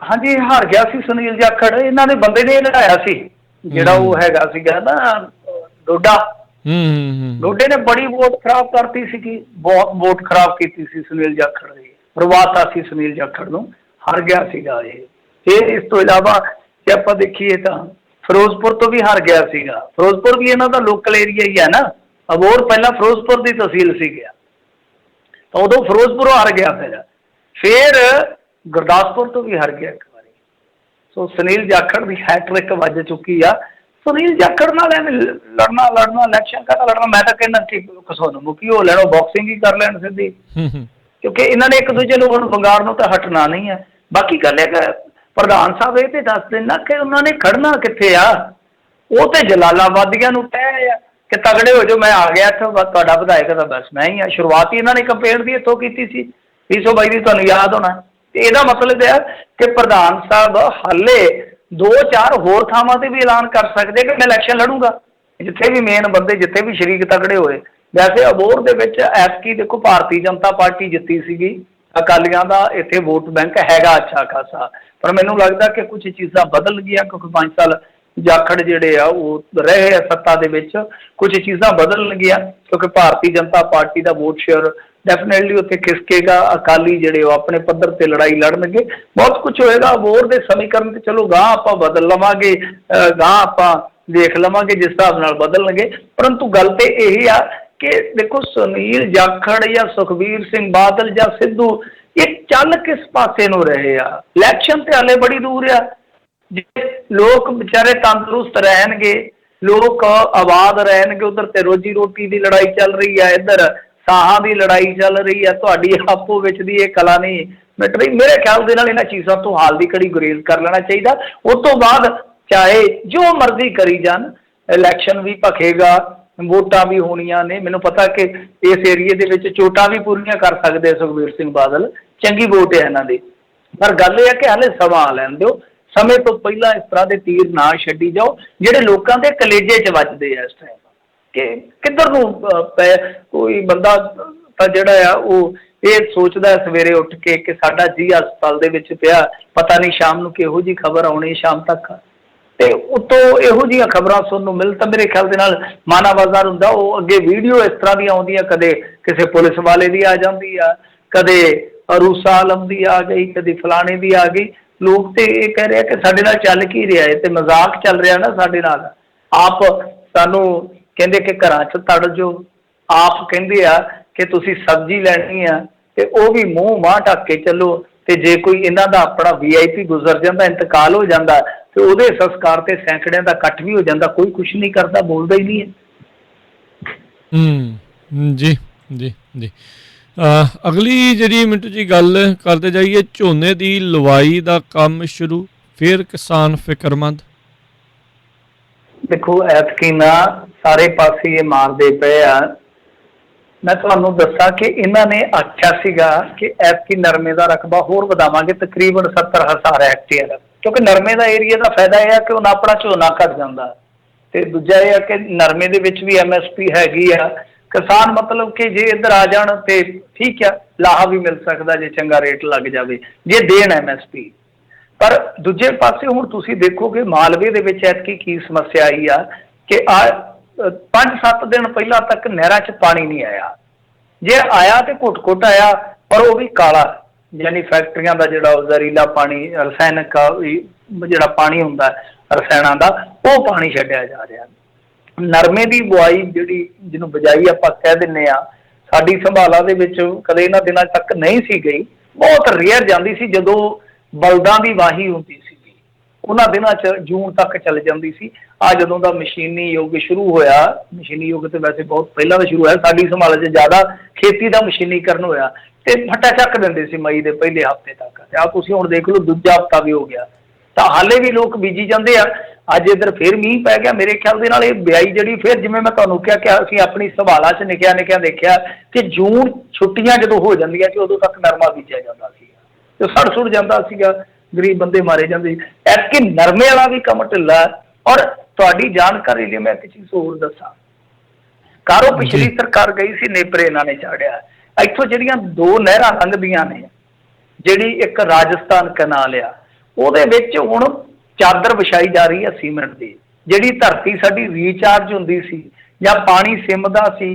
ਹਾਂਜੀ, ਹਾਰ ਗਿਆ ਸੀ ਸੁਨੀਲ ਜਾਖੜ। ਇਹਨਾਂ ਦੇ ਬੰਦੇ ਨੇ ਲੜਾਇਆ ਸੀ, ਜਿਹੜਾ ਉਹ ਹੈਗਾ ਸੀਗਾ ਨਾ ਡੋਡਾ। ਡੋਡੇ ਨੇ ਬੜੀ ਵੋਟ ਖਰਾਬ ਕਰਤੀ ਸੀਗੀ, ਬਹੁਤ ਵੋਟ ਖਰਾਬ ਕੀਤੀ ਸੀ ਸੁਨੀਲ ਜਾਖੜ ਦੀ, ਪ੍ਰਵਾਤਾ ਸੀ ਸੁਨੀਲ ਜਾਖੜ ਨੂੰ, ਹਾਰ ਗਿਆ ਸੀਗਾ ਇਹ। ਫਿਰ ਇਸ ਤੋਂ ਇਲਾਵਾ ਜੇ ਆਪਾਂ ਦੇਖੀਏ ਤਾਂ ਫਿਰੋਜ਼ਪੁਰ ਤੋਂ ਵੀ ਹਾਰ ਗਿਆ ਸੀਗਾ। ਫਿਰੋਜ਼ਪੁਰ ਵੀ ਇਹਨਾਂ ਦਾ ਲੋਕਲ ਏਰੀਆ ਹੀ ਹੈ ਨਾ, ਅਬੋਹਰ ਪਹਿਲਾਂ ਫਿਰੋਜ਼ਪੁਰ ਦੀ ਤਹਿਸੀਲ ਸੀ ਗਿਆ, ਤਾਂ ਉਦੋਂ ਫਿਰੋਜ਼ਪੁਰੋਂ ਹਾਰ ਗਿਆ। ਫਿਰ ਗੁਰਦਾਸਪੁਰ ਤੋਂ ਵੀ ਹਾਰ ਗਿਆ ਇੱਕ ਵਾਰੀ। ਸੋ ਸੁਨੀਲ ਜਾਖੜ ਦੀ ਹੈਟ੍ਰਿਕ ਵੱਜ ਚੁੱਕੀ ਆ। ਸੁਨੀਲ ਜਾਖੜ ਨਾਲ ਐਵੇਂ ਲੜਨਾ ਇਲੈਕਸ਼ਨ ਕਰਨਾ ਲੜਨਾ, ਮੈਂ ਤਾਂ ਕਹਿੰਦਾ ਕਿ ਕਿਸਾਨ ਮੁਖੀ ਹੋ ਲੈਣੋ, ਬਾਕਸਿੰਗ ਹੀ ਕਰ ਲੈਣ ਸਿੱਧੀ, ਕਿਉਂਕਿ ਇਹਨਾਂ ਨੇ ਇੱਕ ਦੂਜੇ ਨੂੰ ਹੁਣ ਵੰਗਾਰ ਨੂੰ ਤਾਂ ਹਟਣਾ ਨਹੀਂ ਹੈ। ਬਾਕੀ ਗੱਲ ਹੈ ਕਿ ਪ੍ਰਧਾਨ ਸਾਹਿਬ ਇਹ ਤੇ ਦੱਸ ਦੇਣਾ ਕਿ ਉਹਨਾਂ ਨੇ ਖੜਨਾ ਕਿੱਥੇ ਆ। ਉਹ ਤੇ ਜਲਾਲਾਬਾਦੀਆਂ ਨੂੰ ਤੈਅ ਆ ਕਿ ਤਗੜੇ ਹੋ ਜਾਓ, ਮੈਂ ਆ ਗਿਆ ਇੱਥੋਂ, ਤੁਹਾਡਾ ਵਿਧਾਇਕ ਤਾਂ ਬਸ ਮੈਂ ਹੀ ਆ। ਸ਼ੁਰੂਆਤ ਹੀ ਇਹਨਾਂ ਨੇ ਕੰਪੇਨ ਦੀ ਇੱਥੋਂ ਕੀਤੀ ਸੀ 2022 ਦੀ, ਤੁਹਾਨੂੰ ਯਾਦ ਹੋਣਾ। ਤੇ ਇਹਦਾ ਮਤਲਬ ਇਹ ਕਿ ਪ੍ਰਧਾਨ ਸਾਹਿਬ ਹਾਲੇ 2-4 ਹੋਰ ਥਾਵਾਂ ਤੇ ਵੀ ਐਲਾਨ ਕਰ ਸਕਦੇ ਕਿ ਮੈਂ ਇਲੈਕਸ਼ਨ ਲੜੂੰਗਾ, ਜਿੱਥੇ ਵੀ ਮੇਨ ਬੰਦੇ, ਜਿੱਥੇ ਵੀ ਸ਼ਰੀਕ ਤਗੜੇ ਹੋਏ। ਵੈਸੇ ਅਬੋਹਰ ਦੇ ਵਿੱਚ ਐਤਕੀ ਦੇਖੋ ਭਾਰਤੀ ਜਨਤਾ ਪਾਰਟੀ ਜਿੱਤੀ ਸੀਗੀ, ਅਕਾਲੀਆਂ ਦਾ ਇੱਥੇ ਵੋਟ ਬੈਂਕ ਹੈਗਾ ਅੱਛਾ ਖਾਸਾ, ਪਰ ਮੈਨੂੰ ਲੱਗਦਾ ਕਿ ਕੁਝ ਚੀਜ਼ਾਂ ਬਦਲ ਗਈਆਂ, ਕਿਉਂਕਿ 5 ਸਾਲ ਜਾਖੜ ਜਿਹੜੇ ਆ ਉਹ ਰਹੇ ਆ ਸੱਤਾ ਦੇ ਵਿੱਚ, ਕੁਝ ਚੀਜ਼ਾਂ ਬਦਲਣਗੀਆਂ, ਕਿਉਂਕਿ ਭਾਰਤੀ ਜਨਤਾ ਪਾਰਟੀ ਦਾ ਵੋਟ ਸ਼ੇਅਰ ਡੈਫੀਨੇਟਲੀ ਉੱਥੇ ਖਿਸਕੇਗਾ। ਅਕਾਲੀ ਜਿਹੜੇ ਉਹ ਆਪਣੇ ਪੱਧਰ ਤੇ ਲੜਾਈ ਲੜਨਗੇ, ਬਹੁਤ ਕੁਝ ਹੋਏਗਾ। ਅਬੋਹਰ ਦੇ ਸਮੀਕਰਨ ਤੇ ਚਲੋ ਗਾਂ ਆਪਾਂ ਬਦਲ ਲਵਾਂਗੇ, ਗਾਂ ਆਪਾਂ ਦੇਖ ਲਵਾਂਗੇ ਜਿਸ ਹਿਸਾਬ ਨਾਲ ਬਦਲਣਗੇ। ਪਰੰਤੂ ਗੱਲ ਤੇ ਇਹੀ ਆ ਕਿ ਦੇਖੋ ਸੁਨੀਲ ਜਾਖੜ ਜਾਂ ਸੁਖਬੀਰ ਸਿੰਘ ਬਾਦਲ ਜਾਂ ਸਿੱਧੂ, ਇਹ ਚੱਲ ਕਿਸ ਪਾਸੇ ਨੂੰ ਰਹੇ ਆ। ਇਲੈਕਸ਼ਨ ਤੇ ਹਾਲੇ ਬੜੀ ਦੂਰ ਆ। ਜੇ ਲੋਕ ਵਿਚਾਰੇ ਤੰਦਰੁਸਤ ਰਹਿਣਗੇ, ਲੋਕ ਆਬਾਦ ਰਹਿਣਗੇ, ਉਧਰ ਤੇ ਰੋਜੀ ਰੋਟੀ ਦੀ ਲੜਾਈ ਚੱਲ ਰਹੀ ਆ, ਇੱਧਰ ਸਾਹਾਂ ਦੀ ਲੜਾਈ ਚੱਲ ਰਹੀ ਆ, ਤੁਹਾਡੀ ਆਪੋ ਵਿੱਚ ਦੀ ਇਹ ਕਲਾ ਨਹੀਂ ਮਿਟ ਰਹੀ। ਮੇਰੇ ਖਿਆਲ ਦੇ ਨਾਲ ਇਹਨਾਂ ਚੀਜ਼ਾਂ ਤੋਂ ਹਾਲ ਦੀ ਘੜੀ ਗੁਰੇਜ਼ ਕਰ ਲੈਣਾ ਚਾਹੀਦਾ। ਉਸ ਤੋਂ ਬਾਅਦ ਚਾਹੇ ਜੋ ਮਰਜ਼ੀ ਕਰੀ ਜਾਣ, ਇਲੈਕਸ਼ਨ ਵੀ ਭਖੇਗਾ, ਵੋਟਾਂ ਵੀ ਹੋਣੀਆਂ ਨੇ। ਮੈਨੂੰ ਪਤਾ ਕਿ ਇਸ ਏਰੀਏ ਦੇ ਵਿੱਚ ਚੋਟਾਂ ਵੀ ਪੂਰੀਆਂ ਕਰ ਸਕਦੇ ਸੁਖਬੀਰ ਸਿੰਘ ਬਾਦਲ, ਚੰਗੀ ਵੋਟ ਹੈ ਇਹਨਾਂ ਦੀ। ਪਰ ਗੱਲ ਇਹ ਹੈ ਕਿ ਹਾਲੇ ਸਮਾਂ ਲੈਣ ਦਿਓ, ਸਮੇਂ ਤੋਂ ਪਹਿਲਾਂ ਇਸ ਤਰ੍ਹਾਂ ਦੇ ਤੀਰ ਨਾ ਛੱਡੀ ਜਾਓ ਜਿਹੜੇ ਲੋਕਾਂ ਦੇ ਕਲੇਜੇ 'ਚ ਵੱਜਦੇ ਆ ਇਸ ਟਾਈਮ ਕਿ ਕਿੱਧਰ ਨੂੰ ਕੋਈ ਬੰਦਾ ਤਾਂ ਜਿਹੜਾ ਆ ਉਹ ਇਹ ਸੋਚਦਾ ਸਵੇਰੇ ਉੱਠ ਕੇ ਕਿ ਸਾਡਾ ਜੀ ਹਸਪਤਾਲ ਦੇ ਵਿੱਚ ਪਿਆ, ਪਤਾ ਨਹੀਂ ਸ਼ਾਮ ਨੂੰ ਕਿਹੋ ਜਿਹੀ ਖਬਰ ਆਉਣੀ ਸ਼ਾਮ ਤੱਕ, ਤੇ ਉੱਤੋਂ ਇਹੋ ਜਿਹੀਆਂ ਖਬਰਾਂ ਸੁਣਨ ਨੂੰ ਮਿਲ ਤਾਂ ਮੇਰੇ ਖਿਆਲ ਦੇ ਨਾਲ ਮਾਨਾ ਬਾਜ਼ਾਰ ਹੁੰਦਾ। ਉਹ ਅੱਗੇ ਵੀਡੀਓ ਇਸ ਤਰ੍ਹਾਂ ਦੀਆਂ ਆਉਂਦੀਆਂ, ਕਦੇ ਕਿਸੇ ਪੁਲਿਸ ਵਾਲੇ ਦੀ ਆ ਜਾਂਦੀ ਆ, ਕਦੇ ਅਰੂਸਾ ਆਲਮ ਦੀ ਆ ਗਈ, ਕਦੇ ਫਲਾਣੇ ਦੀ ਆ ਗਈ। ਲੋਕ ਤੇ ਇਹ ਕਹਿ ਰਹੇ ਕਿ ਸਾਡੇ ਨਾਲ ਚੱਲ ਕੀ ਰਿਹਾ ਹੈ, ਤੇ ਮਜ਼ਾਕ ਚੱਲ ਰਿਹਾ ਨਾ ਸਾਡੇ ਨਾਲ। ਆਪ ਸਾਨੂੰ ਕਹਿੰਦੇ ਕਿ ਘਰਾਂ 'ਚ ਤੜ ਜੋ, ਆਪ ਕਹਿੰਦੇ ਆ ਕਿ ਤੁਸੀਂ ਸਬਜ਼ੀ ਲੈਣੀ ਆ ਤੇ ਉਹ ਵੀ ਮੂੰਹ ਮਾਹ ਢੱਕ ਕੇ ਚੱਲੋ, ਤੇ ਜੇ ਕੋਈ ਇਹਨਾਂ ਦਾ ਆਪਣਾ VIP ਗੁਜ਼ਰ ਜਾਂਦਾ, ਇੰਤਕਾਲ ਹੋ ਜਾਂਦਾ, ਤੇ ਉਹਦੇ ਸੰਸਕਾਰ ਤੇ ਸੈਂਕੜਿਆਂ ਦਾ ਇਕੱਠ ਵੀ ਹੋ ਜਾਂਦਾ, ਕੋਈ ਕੁਛ ਨਹੀਂ ਕਰਦਾ, ਬੋਲਦਾ ਹੀ ਨਹੀਂ ਹੈ। ਜੀ ਜੀ ਜੀ। ਅਗਲੀ ਜਿਹੜੀ ਮਿੰਟੂ ਜੀ ਗੱਲ ਕਰਦੇ ਜਾਈਏ, ਝੋਨੇ ਦੀ ਲਵਾਈ ਦਾ ਕੰਮ ਸ਼ੁਰੂ, ਫਿਰ ਕਿਸਾਨ ਫਿਕਰਮੰਦ। ਦੇਖੋ ਐਤਕੀ ਨਾ ਸਾਰੇ ਪਾਸੇ ਇਹ ਮਾਰਦੇ ਪਏ ਆ। ਮੈਂ ਤੁਹਾਨੂੰ ਦੱਸਾਂ ਕਿ ਇਹਨਾਂ ਨੇ ਆਖਿਆ ਸੀਗਾ ਕਿ ਐਤਕੀ ਨਰਮੇ ਦਾ ਰਕਬਾ ਹੋਰ ਵਧਾਵਾਂਗੇ ਤਕਰੀਬਨ 70,000 ਹੈਕਟੇਅਰ, ਕਿਉਂਕਿ ਨਰਮੇ ਦਾ ਏਰੀਆ ਦਾ ਫਾਇਦਾ ਇਹ ਆ ਕਿ ਉਹਨਾਂ ਆਪਣਾ ਝੋਨਾ ਘੱਟ ਜਾਂਦਾ, ਤੇ ਦੂਜਾ ਇਹ ਆ ਕਿ ਨਰਮੇ ਦੇ ਵਿੱਚ ਵੀ MSP ਹੈਗੀ ਆ। ਕਿਸਾਨ ਮਤਲਬ ਕਿ ਜੇ ਇੱਧਰ ਆ ਜਾਣ ਤੇ ਠੀਕ ਆ, ਲਾਹਾ ਵੀ ਮਿਲ ਸਕਦਾ ਜੇ ਚੰਗਾ ਰੇਟ ਲੱਗ ਜਾਵੇ, ਜੇ ਦੇਣ MSP। ਪਰ ਦੂਜੇ ਪਾਸੇ ਹੁਣ ਤੁਸੀਂ ਦੇਖੋਗੇ ਮਾਲਵੇ ਦੇ ਵਿੱਚ ਐਤਕੀ ਕੀ ਸਮੱਸਿਆ ਆਈ ਆ ਕਿ 5-7 ਦਿਨ ਪਹਿਲਾਂ ਤੱਕ ਨਹਿਰਾਂ 'ਚ ਪਾਣੀ ਨਹੀਂ ਆਇਆ, ਜੇ ਆਇਆ ਤੇ ਘੁੱਟ-ਘੁੱਟ ਆਇਆ, ਪਰ ਉਹ ਵੀ ਕਾਲਾ, ਯਾਨੀ ਫੈਕਟਰੀਆਂ ਦਾ ਜਿਹੜਾ ਉਹ ਜ਼ਹਿਰੀਲਾ ਪਾਣੀ, ਰਸਾਇਣਕ ਜਿਹੜਾ ਪਾਣੀ ਹੁੰਦਾ ਰਸਾਇਣਾਂ ਦਾ, ਉਹ ਪਾਣੀ ਛੱਡਿਆ ਜਾ ਰਿਹਾ। ਨਰਮੇ ਦੀ ਬੁਆਈ ਜਿਹੜੀ ਜਿਹਨੂੰ ਬਿਜਾਈ ਆਪਾਂ ਕਹਿ ਦਿੰਦੇ ਆ, ਸਾਡੀ ਸੰਭਾਲਾ ਦੇ ਵਿੱਚ ਕਦੇ ਇਹਨਾਂ ਦਿਨਾਂ ਤੱਕ ਨਹੀਂ ਸੀ ਗਈ, ਬਹੁਤ ਰੇਅਰ ਜਾਂਦੀ ਸੀ। ਜਦੋਂ ਬਲਦਾਂ ਦੀ ਵਾਹੀ ਹੁੰਦੀ ਸੀਗੀ ਉਹਨਾਂ ਦਿਨਾਂ 'ਚ ਜੂਨ ਤੱਕ ਚੱਲ ਜਾਂਦੀ ਸੀ। ਆ ਜਦੋਂ ਦਾ ਮਸ਼ੀਨੀ ਯੁੱਗ ਸ਼ੁਰੂ ਹੋਇਆ, ਮਸ਼ੀਨੀ ਯੁੱਗ ਤੇ ਵੈਸੇ ਬਹੁਤ ਪਹਿਲਾਂ ਦਾ ਸ਼ੁਰੂ ਹੋਇਆ, ਸਾਡੀ ਸੰਭਾਲ 'ਚ ਜ਼ਿਆਦਾ ਖੇਤੀ ਦਾ ਮਸ਼ੀਨੀਕਰਨ ਹੋਇਆ ਤੇ ਫੱਟਾ ਚੱਕ ਦਿੰਦੇ ਸੀ ਮਈ ਦੇ ਪਹਿਲੇ ਹਫ਼ਤੇ ਤੱਕ। ਆ ਤੁਸੀਂ ਹੁਣ ਦੇਖ ਲਓ ਦੂਜਾ ਹਫ਼ਤਾ ਵੀ ਹੋ ਗਿਆ ਤਾਂ ਹਾਲੇ ਵੀ ਲੋਕ ਬੀਜੀ ਜਾਂਦੇ ਆ। ਅੱਜ ਇੱਧਰ ਫਿਰ ਮੀਂਹ ਪੈ ਗਿਆ, ਮੇਰੇ ਖਿਆਲ ਦੇ ਨਾਲ ਇਹ ਬਿਆਈ ਜਿਹੜੀ ਫਿਰ, ਜਿਵੇਂ ਮੈਂ ਤੁਹਾਨੂੰ ਕਿਹਾ ਕਿ ਅਸੀਂ ਆਪਣੀ ਸੰਭਾਲਾ 'ਚ ਨਿੱਕਿਆ ਨਿੱਕਿਆ ਦੇਖਿਆ ਕਿ ਜੂਨ ਛੁੱਟੀਆਂ ਜਦੋਂ ਹੋ ਜਾਂਦੀਆਂ ਸੀ ਉਦੋਂ ਤੱਕ ਨਰਮਾ ਬੀਜਿਆ ਜਾਂਦਾ ਸੀਗਾ ਤੇ ਸੜ ਸੁੜ ਜਾਂਦਾ ਸੀਗਾ, ਗਰੀਬ ਬੰਦੇ ਮਾਰੇ ਜਾਂਦੇ ਸੀ। ਐਤਕੀ ਨਰਮੇ ਵਾਲਾ ਵੀ ਕੰਮ ਢਿੱਲਾ। ਔਰ ਤੁਹਾਡੀ ਜਾਣਕਾਰੀ ਲਈ ਮੈਂ ਇੱਕ ਚੀਜ਼ ਹੋਰ ਦੱਸਾਂ, ਕਾਰੋਂ ਪਿਛਲੀ ਸਰਕਾਰ ਗਈ ਸੀ, ਨੇਪਰੇ ਇਹਨਾਂ ਨੇ ਚਾੜਿਆ। ਇੱਥੋਂ ਜਿਹੜੀਆਂ 2 ਨਹਿਰਾਂ ਲੰਘਦੀਆਂ ਨੇ, ਜਿਹੜੀ ਇੱਕ ਰਾਜਸਥਾਨ ਕਨਾਲ ਆ, ਉਹਦੇ ਵਿੱਚ ਹੁਣ ਚਾਦਰ ਵਿਛਾਈ ਜਾ ਰਹੀ ਹੈ ਸੀਮੈਂਟ ਦੀ। ਜਿਹੜੀ ਧਰਤੀ ਸਾਡੀ ਰੀਚਾਰਜ ਹੁੰਦੀ ਸੀ ਜਾਂ ਪਾਣੀ ਸਿਮਦਾ ਸੀ,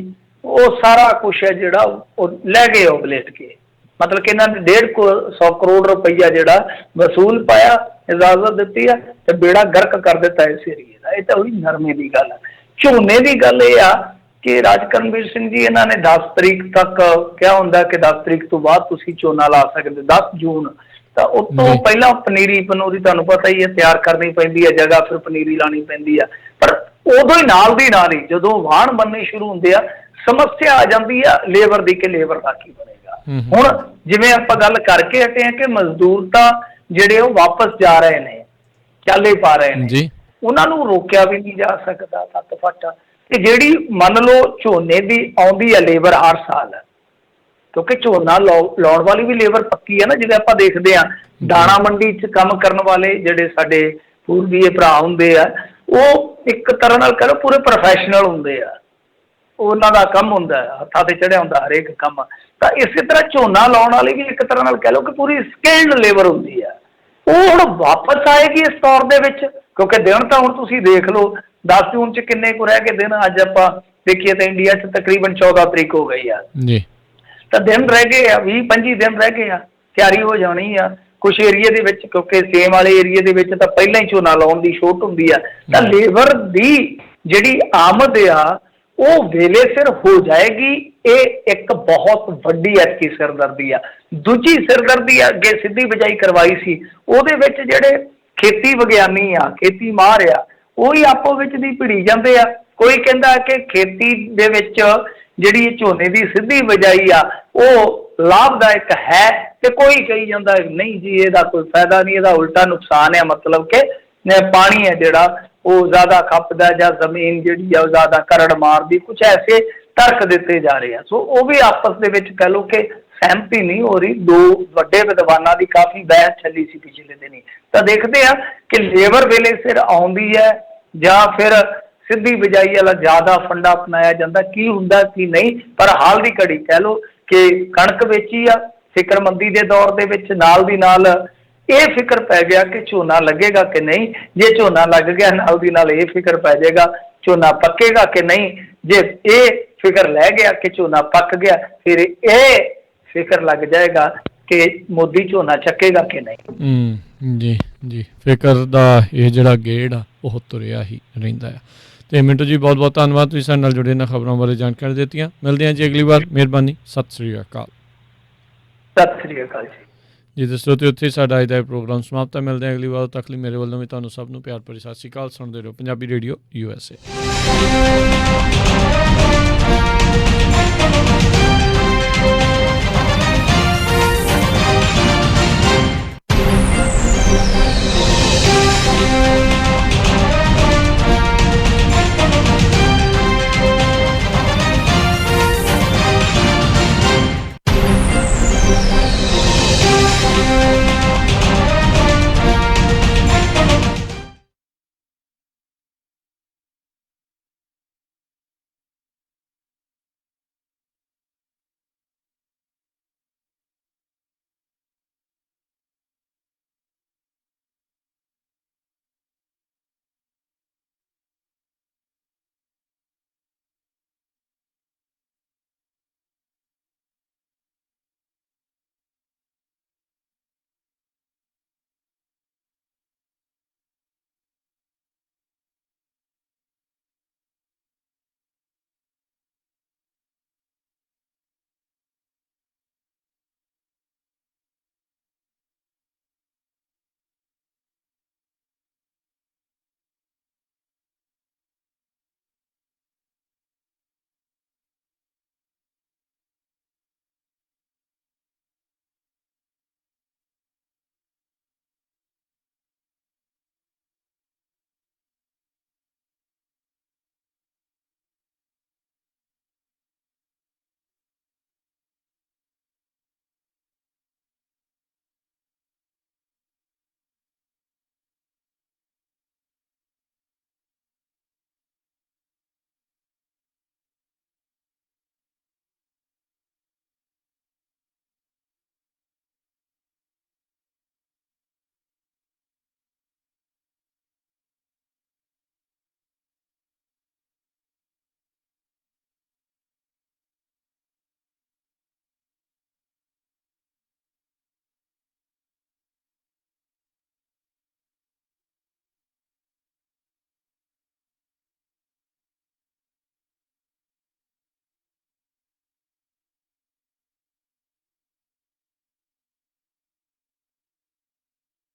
ਉਹ ਸਾਰਾ ਕੁਛ ਹੈ ਜਿਹੜਾ ਉਹ ਲੈ ਗਏ ਉਹ ਬਲੇਟ ਕੇ। ਮਤਲਬ ਕਿ ਇਹਨਾਂ ਨੇ 150 ਕਰੋੜ ਰੁਪਈਆ ਜਿਹੜਾ ਵਸੂਲ ਪਾਇਆ, ਇਜਾਜ਼ਤ ਦਿੱਤੀ ਆ ਤੇ ਬੇੜਾ ਗਰਕ ਕਰ ਦਿੱਤਾ ਇਸ ਏਰੀਏ ਦਾ। ਇਹ ਤਾਂ ਉਹੀ ਨਰਮੇ ਦੀ ਗੱਲ ਹੈ। ਝੋਨੇ ਦੀ ਗੱਲ ਇਹ ਆ ਕਿ ਰਾਜਕਰਮਵੀਰ ਸਿੰਘ ਜੀ ਇਹਨਾਂ ਨੇ 10 ਤਰੀਕ ਤੱਕ ਕਿਹਾ ਹੁੰਦਾ ਕਿ 10 ਤਰੀਕ ਤੋਂ ਬਾਅਦ ਤੁਸੀਂ ਝੋਨਾ ਲਾ ਸਕਦੇ, 10 ਜੂਨ। ਤਾਂ ਉਸ ਤੋਂ ਪਹਿਲਾਂ ਪਨੀਰੀ ਪਨੂਰੀ ਤੁਹਾਨੂੰ ਪਤਾ ਹੀ ਹੈ ਤਿਆਰ ਕਰਨੀ ਪੈਂਦੀ ਹੈ, ਜਗ੍ਹਾ ਫਿਰ ਪਨੀਰੀ ਲਾਉਣੀ ਪੈਂਦੀ ਆ। ਪਰ ਉਦੋਂ ਹੀ ਨਾਲ ਦੀ ਨਾਲ ਹੀ ਜਦੋਂ ਵਾਹਣ ਬਣਨੇ ਸ਼ੁਰੂ ਹੁੰਦੇ ਆ, ਸਮੱਸਿਆ ਆ ਜਾਂਦੀ ਆ ਲੇਬਰ ਦੀ ਕਿ ਲੇਬਰ ਦਾ ਕੀ ਬਣੇਗਾ। ਹੁਣ ਜਿਵੇਂ ਆਪਾਂ ਗੱਲ ਕਰਕੇ ਹਟੇ ਆ ਕਿ ਮਜ਼ਦੂਰ ਤਾਂ ਜਿਹੜੇ ਉਹ ਵਾਪਸ ਜਾ ਰਹੇ ਨੇ, ਚਾਲੇ ਪਾ ਰਹੇ ਨੇ, ਉਹਨਾਂ ਨੂੰ ਰੋਕਿਆ ਵੀ ਨਹੀਂ ਜਾ ਸਕਦਾ ਸੱਤ ਫੱਟ। ਤੇ ਜਿਹੜੀ ਮੰਨ ਲਓ ਝੋਨੇ ਦੀ ਆਉਂਦੀ ਹੈ ਲੇਬਰ ਹਰ ਸਾਲ, ਕਿਉਂਕਿ ਝੋਨਾ ਲਾਉਣ ਵਾਲੀ ਵੀ ਲੇਬਰ ਪੱਕੀ ਹੈ ਨਾ। ਜਿਵੇਂ ਆਪਾਂ ਦੇਖਦੇ ਹਾਂ ਦਾਣਾ ਮੰਡੀ 'ਚ ਕੰਮ ਕਰਨ ਵਾਲੇ ਜਿਹੜੇ ਸਾਡੇ ਪੂਰਬੀਏ ਭਰਾ ਹੁੰਦੇ ਆ, ਉਹ ਇੱਕ ਤਰ੍ਹਾਂ ਨਾਲ ਕਹਿ ਲਓ ਪੂਰੇ ਪ੍ਰੋਫੈਸ਼ਨਲ ਹੁੰਦੇ ਆ, ਉਹਨਾਂ ਦਾ ਕੰਮ ਹੁੰਦਾ, ਹੱਥਾਂ ਤੇ ਚੜਿਆ ਹੁੰਦਾ ਹਰੇਕ ਕੰਮ। ਤਾਂ ਇਸੇ ਤਰ੍ਹਾਂ ਝੋਨਾ ਲਾਉਣ ਵਾਲੀ ਵੀ ਇੱਕ ਤਰ੍ਹਾਂ ਨਾਲ ਕਹਿ ਲਓ ਕਿ ਪੂਰੀ ਸਕਿਲਡ ਲੇਬਰ ਹੁੰਦੀ ਆ। ਉਹ ਹੁਣ ਵਾਪਸ ਆਏਗੀ ਇਸ ਤੌਰ ਦੇ ਵਿੱਚ, ਕਿਉਂਕਿ ਦਿਨ ਤਾਂ ਹੁਣ ਤੁਸੀਂ ਦੇਖ ਲਓ 10 ਜੂਨ 'ਚ ਕਿੰਨੇ ਕੁ ਰਹਿ ਗਏ ਦਿਨ। ਅੱਜ ਆਪਾਂ ਦੇਖੀਏ ਤਾਂ ਇੰਡੀਆ 'ਚ ਤਕਰੀਬਨ 14 ਤਰੀਕ ਹੋ ਗਈ ਆ ਜੀ, ਤਾਂ ਦਿਨ ਰਹਿ ਗਏ ਆ, 20-25 ਦਿਨ ਰਹਿ ਗਏ ਆ, ਤਿਆਰੀ ਹੋ ਜਾਣੀ ਆ। ਕੁਛ ਏਰੀਏ ਦੇ ਵਿੱਚ, ਕਿਉਂਕਿ ਸੇਮ ਵਾਲੇ ਏਰੀਏ ਦੇ ਵਿੱਚ ਤਾਂ ਪਹਿਲਾਂ ਹੀ ਝੋਨਾ ਲਾਉਣ ਦੀ ਛੋਟ ਹੁੰਦੀ ਆ, ਤਾਂ ਲੇਬਰ ਦੀ ਜਿਹੜੀ ਆਮਦ ਆ ਉਹ ਵੇਲੇ ਸਿਰ ਹੋ ਜਾਏਗੀ। ਇਹ ਇੱਕ ਬਹੁਤ ਵੱਡੀ ਐਤਕੀ ਸਿਰਦਰਦੀ ਆ। ਦੂਜੀ ਸਿਰਦਰਦੀ ਆ, ਅੱਗੇ ਸਿੱਧੀ ਬਿਜਾਈ ਕਰਵਾਈ ਸੀ, ਉਹਦੇ ਵਿੱਚ ਜਿਹੜੇ ਖੇਤੀ ਵਿਗਿਆਨੀ ਆ, ਖੇਤੀ ਮਾਹਰ ਆ, ਉਹੀ ਆਪੋ ਵਿੱਚ ਦੀ ਭਿੜੀ ਜਾਂਦੇ ਆ। ਕੋਈ ਕਹਿੰਦਾ ਕਿ ਖੇਤੀ ਦੇ ਵਿੱਚ ਜਿਹੜੀ ਝੋਨੇ ਦੀ ਸਿੱਧੀ ਬਿਜਾਈ ਆ ਉਹ ਲਾਭਦਾਇਕ ਹੈ, ਤੇ ਕੋਈ ਕਹੀ ਜਾਂਦਾ ਨਹੀਂ ਜੀ ਇਹਦਾ ਕੋਈ ਫਾਇਦਾ ਨਹੀਂ, ਇਹਦਾ ਉਲਟਾ ਨੁਕਸਾਨ ਹੈ। ਮਤਲਬ ਕਿ ਪਾਣੀ ਹੈ ਜਿਹੜਾ ਉਹ ਜ਼ਿਆਦਾ ਖਪਦਾ ਜਾਂ ਜ਼ਮੀਨ ਜਿਹੜੀ ਆ ਉਹ ਜ਼ਿਆਦਾ ਕਰੜ ਮਾਰਦੀ, ਕੁਛ ਐਸੇ ਤਰਕ ਦਿੱਤੇ ਜਾ ਰਹੇ ਆ। ਸੋ ਉਹ ਵੀ ਆਪਸ ਦੇ ਵਿੱਚ ਕਹਿ ਲਓ ਕਿ ਸਹਿਮਤੀ ਨਹੀਂ ਹੋ ਰਹੀ। ਦੋ ਵੱਡੇ ਵਿਦਵਾਨਾਂ ਦੀ ਕਾਫੀ ਬਹਿਸ ਚੱਲੀ ਸੀ ਪਿਛਲੇ ਦਿਨੀ। ਤਾਂ ਦੇਖਦੇ ਆ ਕਿ ਲੇਬਰ ਵੇਲੇ ਸਿਰ ਆਉਂਦੀ ਹੈ ਜਾਂ ਫਿਰ ਸਿੱਧੀ ਬਿਜਾਈ ਵਾਲਾ ਜ਼ਿਆਦਾ ਫੰਡਾ ਅਪਣਾਇਆ ਜਾਂਦਾ, ਕੀ ਹੁੰਦਾ ਕੀ ਨਹੀਂ। ਪਰ ਹਾਲ ਦੀ ਘੜੀ ਕਹਿ ਲਓ ਕਿ ਕਣਕ ਵੇਚੀ ਆ, ਫਿਕਰਮੰਦੀ ਦੇ ਦੌਰ ਦੇ ਵਿੱਚ ਨਾਲ ਦੀ ਨਾਲ ਇਹ ਫਿਕਰ ਪੈ ਗਿਆ ਕਿ ਝੋਨਾ ਲੱਗੇਗਾ ਕਿ ਨਹੀਂ। ਜੇ ਝੋਨਾ ਲੱਗ ਗਿਆ ਨਾਲ ਦੀ ਨਾਲ ਇਹ ਫਿਕਰ ਪੈ ਜਾਏਗਾ ਝੋਨਾ ਪੱਕੇਗਾ ਕਿ ਨਹੀਂ। ਜੇ ਇਹ ਫਿਕਰ ਲੈ ਗਿਆ ਕਿ ਝੋਨਾ ਪੱਕ ਗਿਆ, ਫਿਰ ਇਹ ਫਿਕਰ ਲੱਗ ਜਾਏਗਾ ਕਿ ਮੋਦੀ ਝੋਨਾ ਚੱਕੇਗਾ ਕਿ ਨਹੀਂ। ਜੀ ਜੀ, ਫਿਕਰ ਦਾ ਇਹ ਜਿਹੜਾ ਗੇੜ ਆ ਉਹ ਤੁਰਿਆ ਹੀ ਰਹਿੰਦਾ ਆ। ਤੇ ਮਿੰਟੂ ਜੀ ਬਹੁਤ ਬਹੁਤ ਧੰਨਵਾਦ, ਤੁਸੀਂ ਸਾਡੇ ਨਾਲ ਜੁੜੇ ਇਹਨਾਂ ਖਬਰਾਂ ਬਾਰੇ ਜਾਣਕਾਰੀ ਦਿੱਤੀਆਂ। ਮਿਲਦੇ ਹਾਂ ਜੀ ਅਗਲੀ ਵਾਰ। ਮਿਹਰਬਾਨੀ, ਸਤਿ ਸ੍ਰੀ ਅਕਾਲ। ਸਤਿ ਸ੍ਰੀ ਅਕਾਲ ਜੀ। ਜੀ ਦੋਸਤੋ, ਉੱਥੇ ਸਾਡਾ ਅੱਜ ਦਾ ਪ੍ਰੋਗਰਾਮ ਸਮਾਪਤ ਹੈ। ਮਿਲਦੇ ਹਾਂ ਅਗਲੀ ਵਾਰ। ਤੱਕ ਲਈ ਮੇਰੇ ਵੱਲੋਂ ਵੀ ਤੁਹਾਨੂੰ ਸਭ ਨੂੰ ਪਿਆਰ ਭਰੀ ਸਤਿ ਸ੍ਰੀ ਅਕਾਲ। ਸੁਣਦੇ ਰਹੋ ਪੰਜਾਬੀ ਰੇਡੀਓ USA।